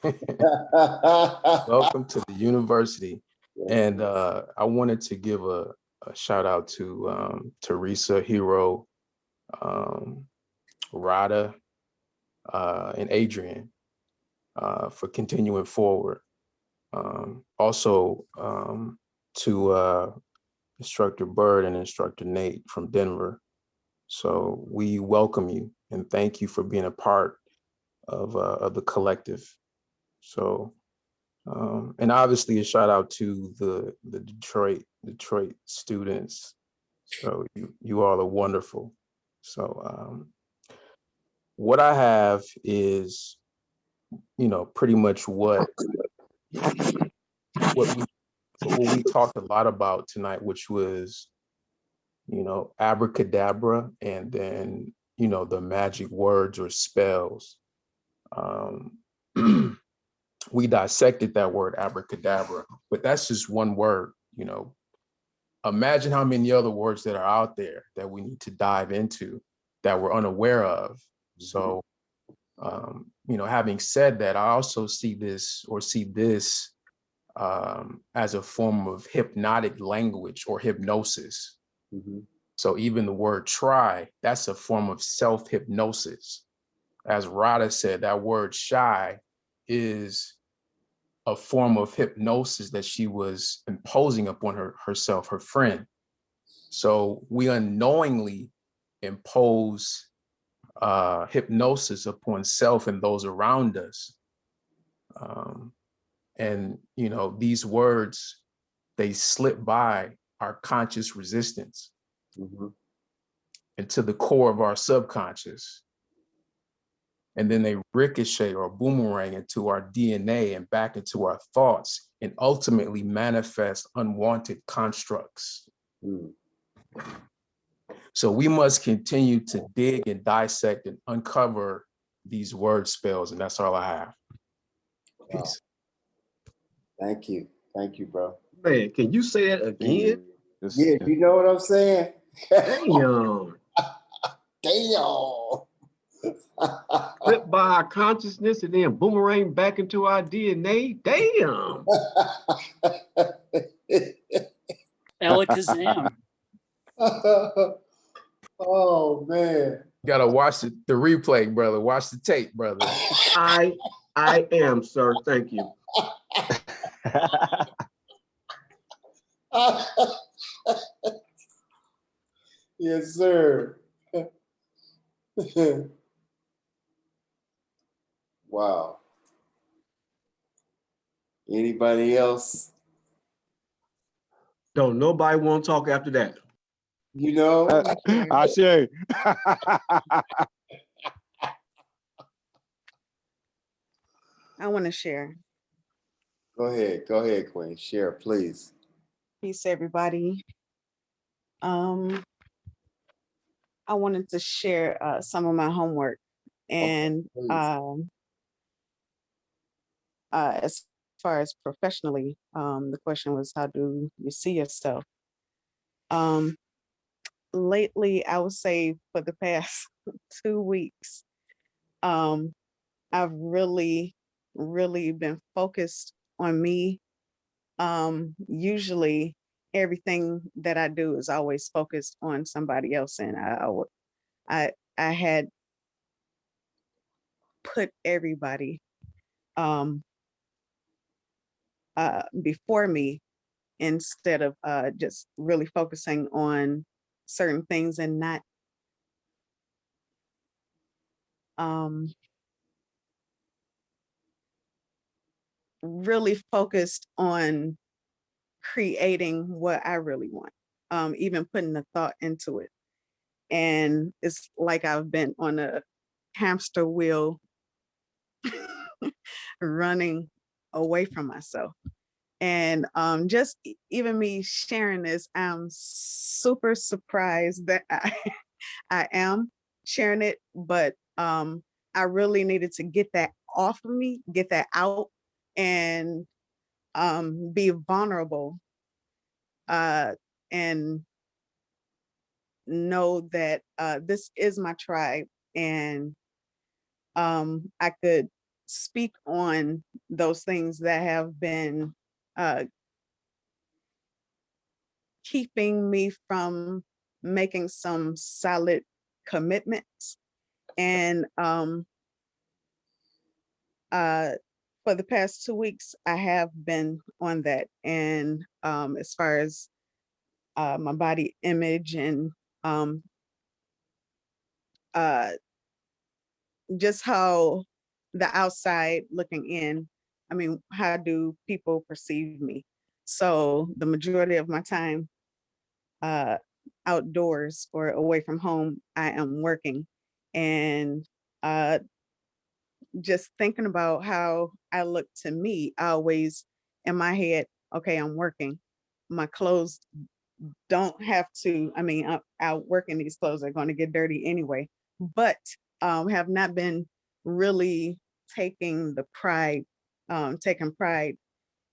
Welcome to the university. And I wanted to give a shout out to Teresa, Hero, Rada, and Adrian for continuing forward. Also to Instructor Bird and Instructor Nate from Denver. So we welcome you and thank you for being a part of the collective. So, and obviously a shout out to the Detroit students. So you all are wonderful. So what I have is, you know, pretty much what we talked a lot about tonight, which was, you know, abracadabra, and then, you know, the magic words or spells. We dissected that word abracadabra, but that's just one word, you know. Imagine how many other words that are out there that we need to dive into that we're unaware of. So, you know, having said that, I also see this as a form of hypnotic language or hypnosis. So even the word try, that's a form of self-hypnosis. As Rada said, that word shy is a form of hypnosis that she was imposing upon herself, her friend. So we unknowingly impose hypnosis upon self and those around us. And, you know, these words, they slip by our conscious resistance into the core of our subconscious. And then they ricochet or boomerang into our DNA and back into our thoughts and ultimately manifest unwanted constructs. So we must continue to dig and dissect and uncover these word spells, and that's all I have. Peace. Thank you. Thank you, bro. Man, can you say that again? Yeah, you know what I'm saying? Damn. Damn. Flip by our consciousness and then boomerang back into our DNA. Damn. Alakazam. Oh man. You gotta watch the replay, brother. Watch the tape, brother. I am, sir. Thank you. Yes, sir. Wow. Anybody else? Don't nobody want to talk after that. You know? I say. I want to share. Go ahead, Queen. Share, please. Peace, everybody. I wanted to share some of my homework, and as far as professionally, the question was, how do you see yourself? Lately, I would say for the past 2 weeks, I've really been focused on me. Usually everything that I do is always focused on somebody else, and I had put everybody before me instead of just really focusing on certain things and not really focused on creating what I really want, even putting the thought into it. And it's like I've been on a hamster wheel running away from myself. And just even me sharing this, I'm super surprised that I am sharing it, but I really needed to get that off of me, get that out, and be vulnerable and know that this is my tribe, and I could speak on those things that have been keeping me from making some solid commitments. And for the past 2 weeks, I have been on that. And as far as my body image and uh, just how the outside looking in, I mean, how do people perceive me? So the majority of my time outdoors or away from home, I am working. And just thinking about how I look to me, I always in my head, okay, I'm working. My clothes don't have to, I mean, out working, these clothes are going to get dirty anyway, but have not been really taking the pride, taking pride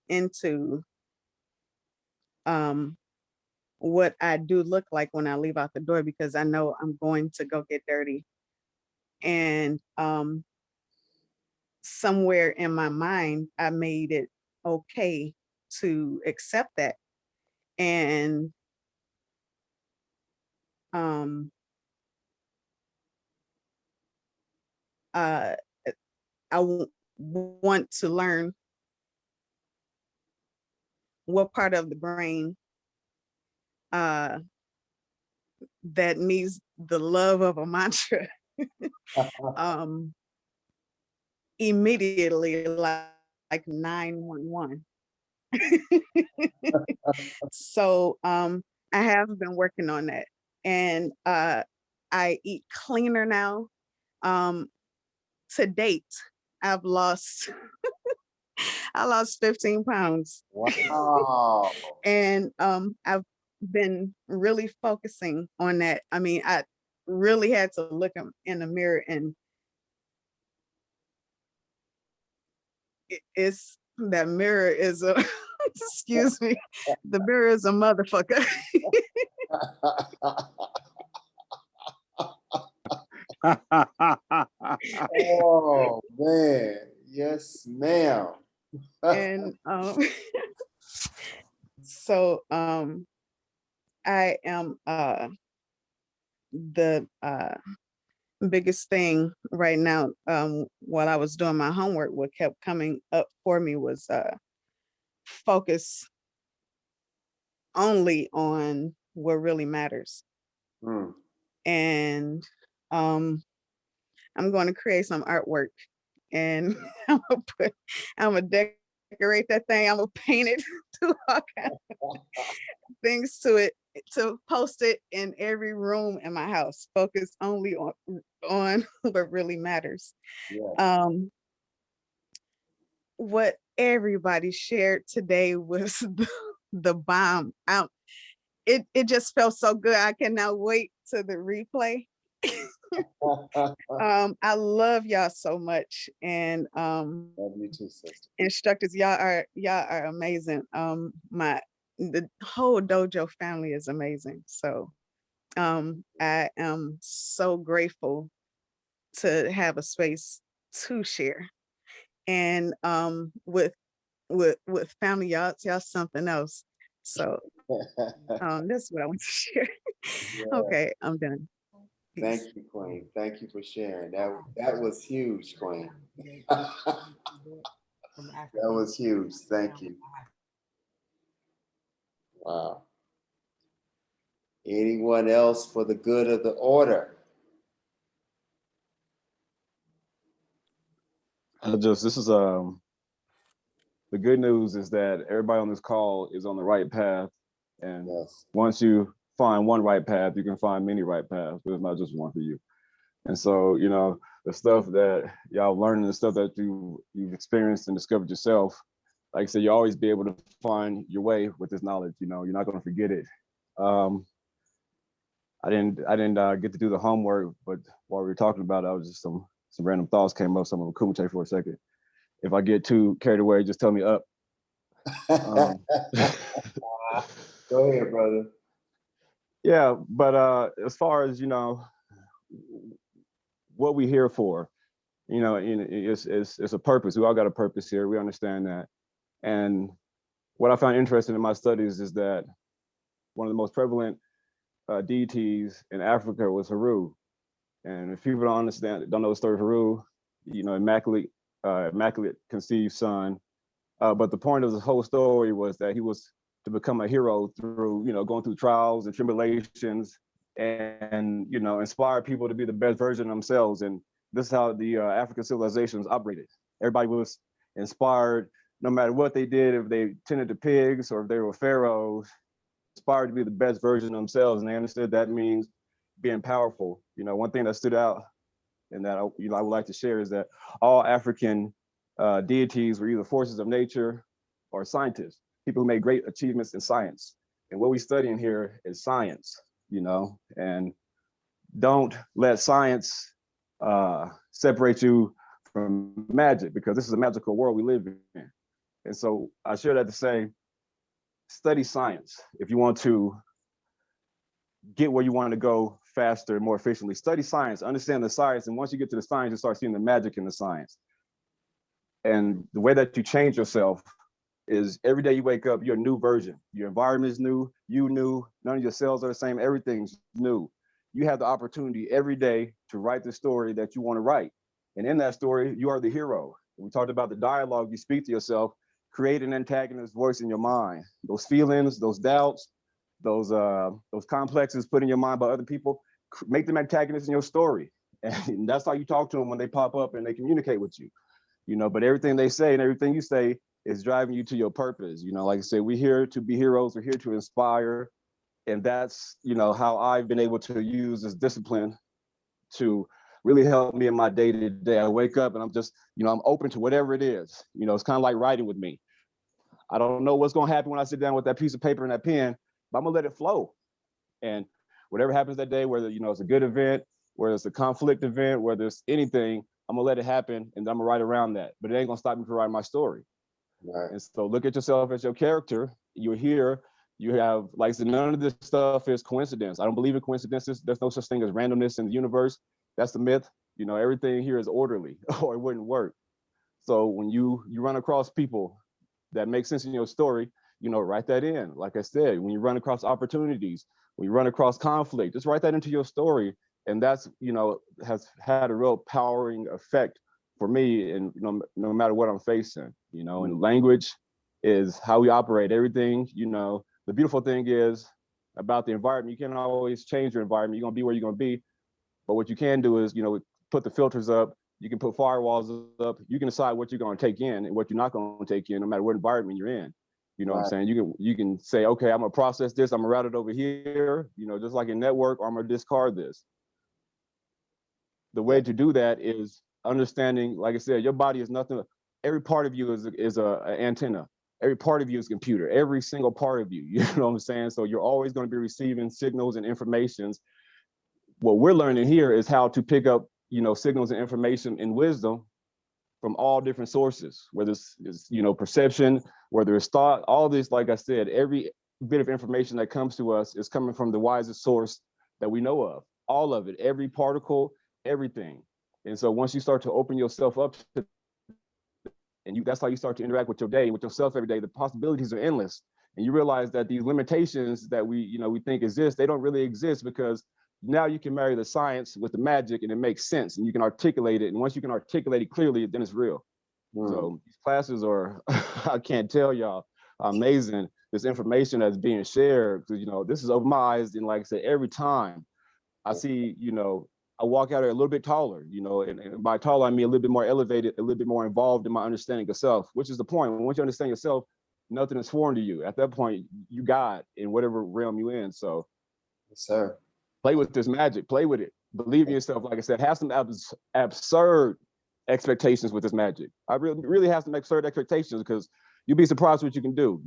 into what I do look like when I leave out the door, because I know I'm going to go get dirty. And somewhere in my mind, I made it okay to accept that. And uh, want to learn what part of the brain that needs the love of a mantra immediately, like 911. So I have been working on that, and I eat cleaner now. To date, I've lost I lost 15 pounds. Wow. And I've been really focusing on that. I mean, I really had to look in the mirror, and it's that mirror is a excuse me, the mirror is a motherfucker. Oh man, yes, ma'am. And so I am the biggest thing right now, while I was doing my homework, what kept coming up for me was focus only on what really matters. Mm. And I'm going to create some artwork, and I'm gonna decorate that thing. I'm gonna paint it, do all kinds of things to it, to post it in every room in my house. Focus only on what really matters. Yeah. What everybody shared today was the bomb. It just felt so good. I cannot wait to the replay. I love y'all so much, and Love you too, sister. instructors, y'all are amazing. The whole dojo family is amazing. So I am so grateful to have a space to share. And with family, y'all something else. So that's what I want to share. Yeah. Okay, I'm done. Thank you, Queen. Thank you for sharing. That was huge, Queen. That was huge. Thank you. Wow. Anyone else for the good of the order? This is the good news is that everybody on this call is on the right path, and once you find one right path, you can find many right paths, but it's not just one for you. And so, you know, the stuff that y'all learning, the stuff that you've experienced and discovered yourself, like I said, you always be able to find your way with this knowledge. You know, you're not going to forget it. I didn't get to do the homework, but while we were talking about it, I was just some random thoughts came up. So I'm gonna kumite for a second. If I get too carried away, just tell me up. Go ahead, brother. Yeah, but as far as, you know, what we're here for, you know, it's a purpose. We all got a purpose here. We understand that. And what I found interesting in my studies is that one of the most prevalent deities in Africa was Haru. And if people don't know the story of Haru, you know, immaculate immaculate conceived son. But the point of the whole story was that he was to become a hero through, going through trials and tribulations, and inspire people to be the best version of themselves. And this is how the African civilizations operated. Everybody was inspired, no matter what they did, if they tended to pigs or if they were pharaohs, inspired to be the best version of themselves. And they understood that means being powerful. One thing that stood out and that I would like to share is that all African deities were either forces of nature or scientists, people who made great achievements in science. And what we study in here is science, and don't let science separate you from magic, because this is a magical world we live in. And so I share that to say, study science. If you want to get where you want to go faster, more efficiently, study science, understand the science. And once you get to the science, you start seeing the magic in the science. And the way that you change yourself is every day you wake up, you're a new version. Your environment is new, you new, none of your cells are the same, everything's new. You have the opportunity every day to write the story that you want to write. And in that story, you are the hero. We talked about the dialogue you speak to yourself, create an antagonist voice in your mind. Those feelings, those doubts, those complexes put in your mind by other people, make them antagonists in your story. And that's how you talk to them when they pop up and they communicate with you. But everything they say and everything you say is driving you to your purpose. Like I said, we're here to be heroes, we're here to inspire. And that's, how I've been able to use this discipline to really help me in my day-to-day. I wake up and I'm just, I'm open to whatever it is. It's kind of like writing with me. I don't know what's going to happen when I sit down with that piece of paper and that pen, but I'm going to let it flow. And whatever happens that day, whether, it's a good event, whether it's a conflict event, whether it's anything, I'm going to let it happen and I'm going to write around that. But it ain't going to stop me from writing my story. Right. And so look at yourself as your character. You're here. You have, like I said, none of this stuff is coincidence. I don't believe in coincidences. There's no such thing as randomness in the universe. That's the myth. Everything here is orderly or it wouldn't work. So when you run across people that make sense in your story, write that in. Like I said, when you run across opportunities, when you run across conflict, just write that into your story. And that's, has had a real powering effect for me, and no matter what I'm facing, and language is how we operate everything. The beautiful thing is about the environment, you can't always change your environment. You're going to be where you're going to be. But what you can do is, put the filters up, you can put firewalls up, you can decide what you're going to take in and what you're not going to take in, no matter what environment you're in. What I'm saying? You can say, okay, I'm going to process this, I'm going to route it over here, just like in network, or I'm going to discard this. The way to do that is understanding, like I said, your body is nothing. Every part of you is a antenna. Every part of you is a computer. Every single part of you, you know what I'm saying? So you're always going to be receiving signals and informations. What we're learning here is how to pick up, signals and information and wisdom from all different sources, whether it's perception, whether it's thought, all this, like I said, every bit of information that comes to us is coming from the wisest source that we know of. All of it, every particle, everything. And so once you start to open yourself up to, and that's how you start to interact with your day and with yourself every day, the possibilities are endless. And you realize that these limitations that we think exist, they don't really exist, because now you can marry the science with the magic and it makes sense and you can articulate it. And once you can articulate it clearly, then it's real. So these classes are, I can't tell y'all how amazing this information that's being shared, because, this is over my eyes. And like I said, every time I see, I walk out here a little bit taller, and by taller, I mean a little bit more elevated, a little bit more involved in my understanding of self, which is the point. Once you understand yourself, nothing is foreign to you. At that point, you God in whatever realm you're in. So, yes, sir. Play with this magic, play with it. Believe in yourself. Like I said, have some absurd expectations with this magic. I really have some absurd expectations, because you'll be surprised what you can do.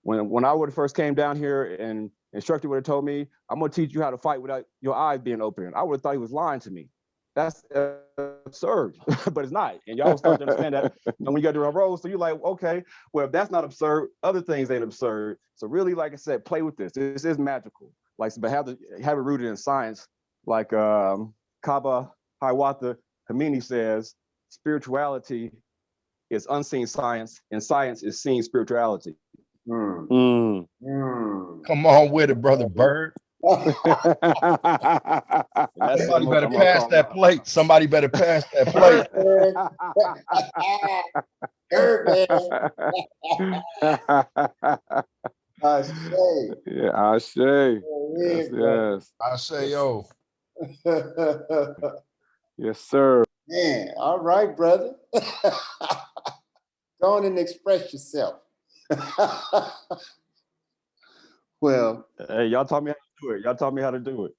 When I would have first came down here and instructor would have told me, I'm going to teach you how to fight without your eyes being open, I would have thought he was lying to me. That's absurd, but it's not. And y'all start to understand that when you got to run roles. So you're like, okay, well, if that's not absurd, other things ain't absurd. So really, like I said, play with this. This is magical. Like, but have it rooted in science. Like Kaba Hiawatha Hamini says, spirituality is unseen science, and science is seen spirituality. Come on with it, brother Bird. Somebody better pass that plate. Somebody better pass that plate. Yeah, Ashe. Yes, yes. I say, yo. Yes, sir. Man, all right, brother. Go on and express yourself. Well, hey, y'all taught me how to do it. Y'all taught me how to do it.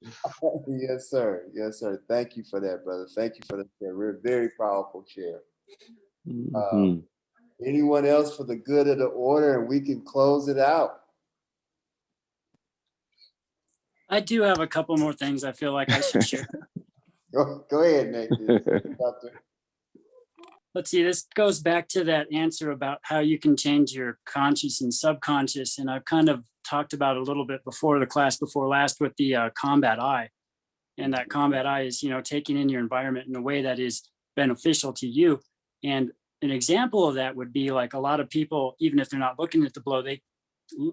Yes, sir. Yes, sir. Thank you for that, brother. Thank you for the share. We're very powerful share. Anyone else for the good of the order, and we can close it out. I do have a couple more things I feel like I should share. Go ahead, Nick. Let's see, this goes back to that answer about how you can change your conscious and subconscious. And I've kind of talked about a little bit before the class before last with the combat eye. And that combat eye is, taking in your environment in a way that is beneficial to you. And an example of that would be like a lot of people, even if they're not looking at the blow, they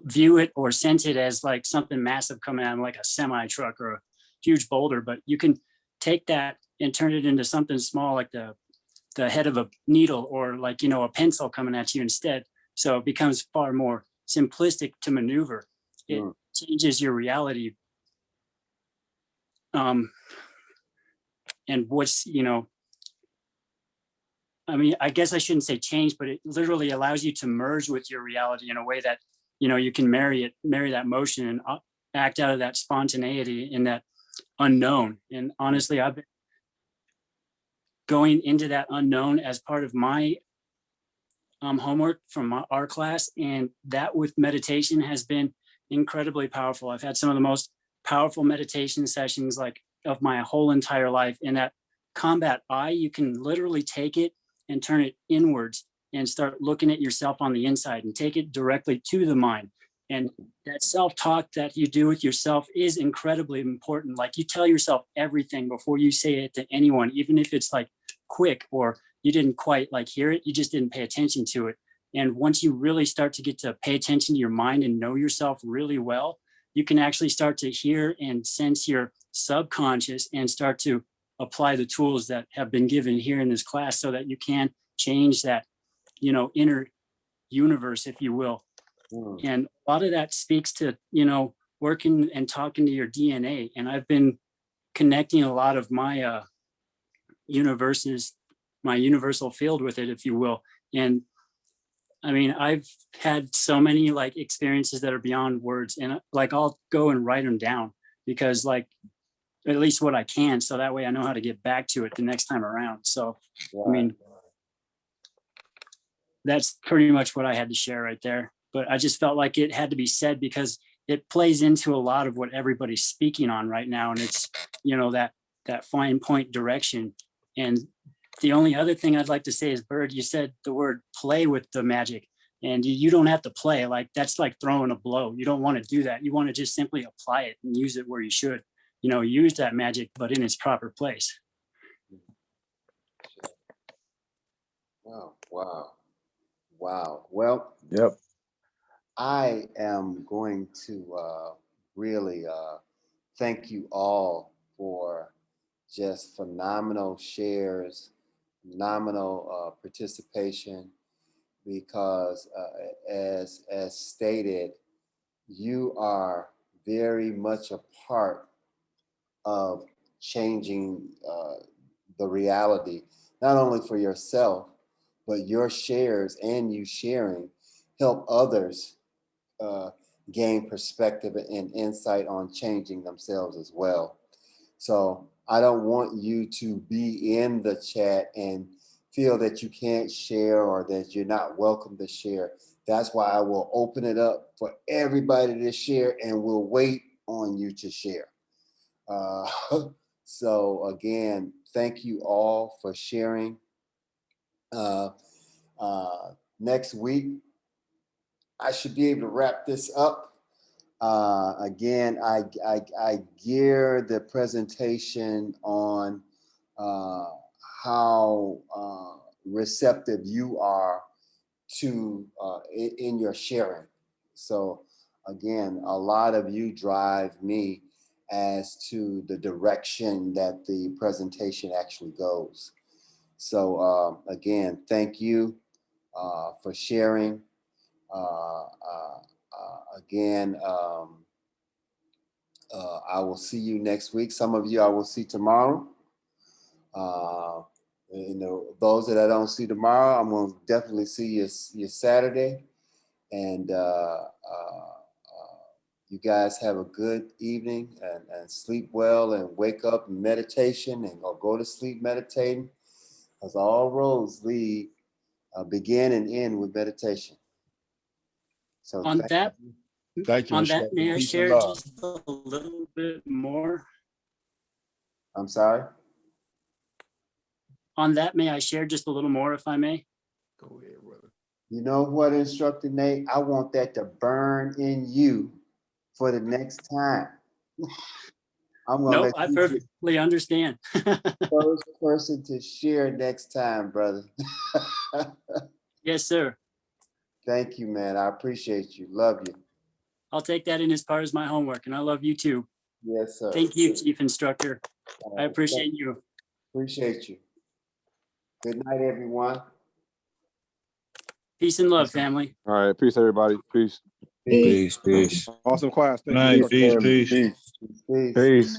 view it or sense it as like something massive coming at them, like a semi truck or a huge boulder. But you can take that and turn it into something small, like the head of a needle, or like, a pencil coming at you instead. So it becomes far more simplistic to maneuver. It changes your reality. And what's, I guess I shouldn't say change, but it literally allows you to merge with your reality in a way that, you can marry that motion and act out of that spontaneity in that unknown. And honestly, I've been going into that unknown as part of my homework from our class, and that with meditation has been incredibly powerful. I've had some of the most powerful meditation sessions like of my whole entire life. And that combat eye, you can literally take it and turn it inwards and start looking at yourself on the inside and take it directly to the mind. And that self-talk that you do with yourself is incredibly important. Like you tell yourself everything before you say it to anyone, even if it's like quick or you didn't quite like hear it, you just didn't pay attention to it. And once you really start to get to pay attention to your mind and know yourself really well, you can actually start to hear and sense your subconscious and start to apply the tools that have been given here in this class so that you can change that, inner universe, if you will. And a lot of that speaks to, working and talking to your DNA. And I've been connecting a lot of my my universal field with it, if you will. And I've had so many like experiences that are beyond words, and like I'll go and write them down because like at least what I can, so that way I know how to get back to it the next time around. So that's pretty much what I had to share right there. But I just felt like it had to be said because it plays into a lot of what everybody's speaking on right now, and it's that fine point direction. And the only other thing I'd like to say is, Bird, you said the word play with the magic, and you don't have to play. Like that's like throwing a blow. You don't want to do that. You want to just simply apply it and use it where you should, use that magic, but in its proper place. Wow. Well, yep. I am going to really thank you all for just phenomenal shares, phenomenal participation, because as stated, you are very much a part of changing the reality, not only for yourself, but your shares and you sharing help others gain perspective and insight on changing themselves as well. So I don't want you to be in the chat and feel that you can't share or that you're not welcome to share. That's why I will open it up for everybody to share, and we'll wait on you to share. So again, thank you all for sharing. Next week, I should be able to wrap this up. Again, I gear the presentation on how receptive you are to in your sharing. So again, a lot of you drive me, as to the direction that the presentation actually goes. So again, thank you for sharing. Again, I will see you next week. Some of you I will see tomorrow. You know, those that I don't see tomorrow, I'm going to definitely see you Saturday. And you guys have a good evening and sleep well and wake up in meditation or go to sleep meditating, because all roads lead, begin and end with meditation. So On that, thank you, on that, instructor. may I Peace and share love. just a little bit more? I'm sorry? On that, may I share just a little more, if I may? Go ahead, brother. You know what, Instructor Nate? I want that to burn in you for the next time. I'm gonna Nope, let I you be perfectly understand. the first person to share next time, brother. Yes, sir. Thank you, man. I appreciate you. Love you. I'll take that in as part of my homework, and I love you too. Yes, sir. Thank you, Chief Instructor. I appreciate you. Appreciate you. Good night, everyone. Peace and love, family. All right, peace, everybody. Peace. Peace. Awesome class. Thank you, Night. instructor. Peace. Peace. Peace.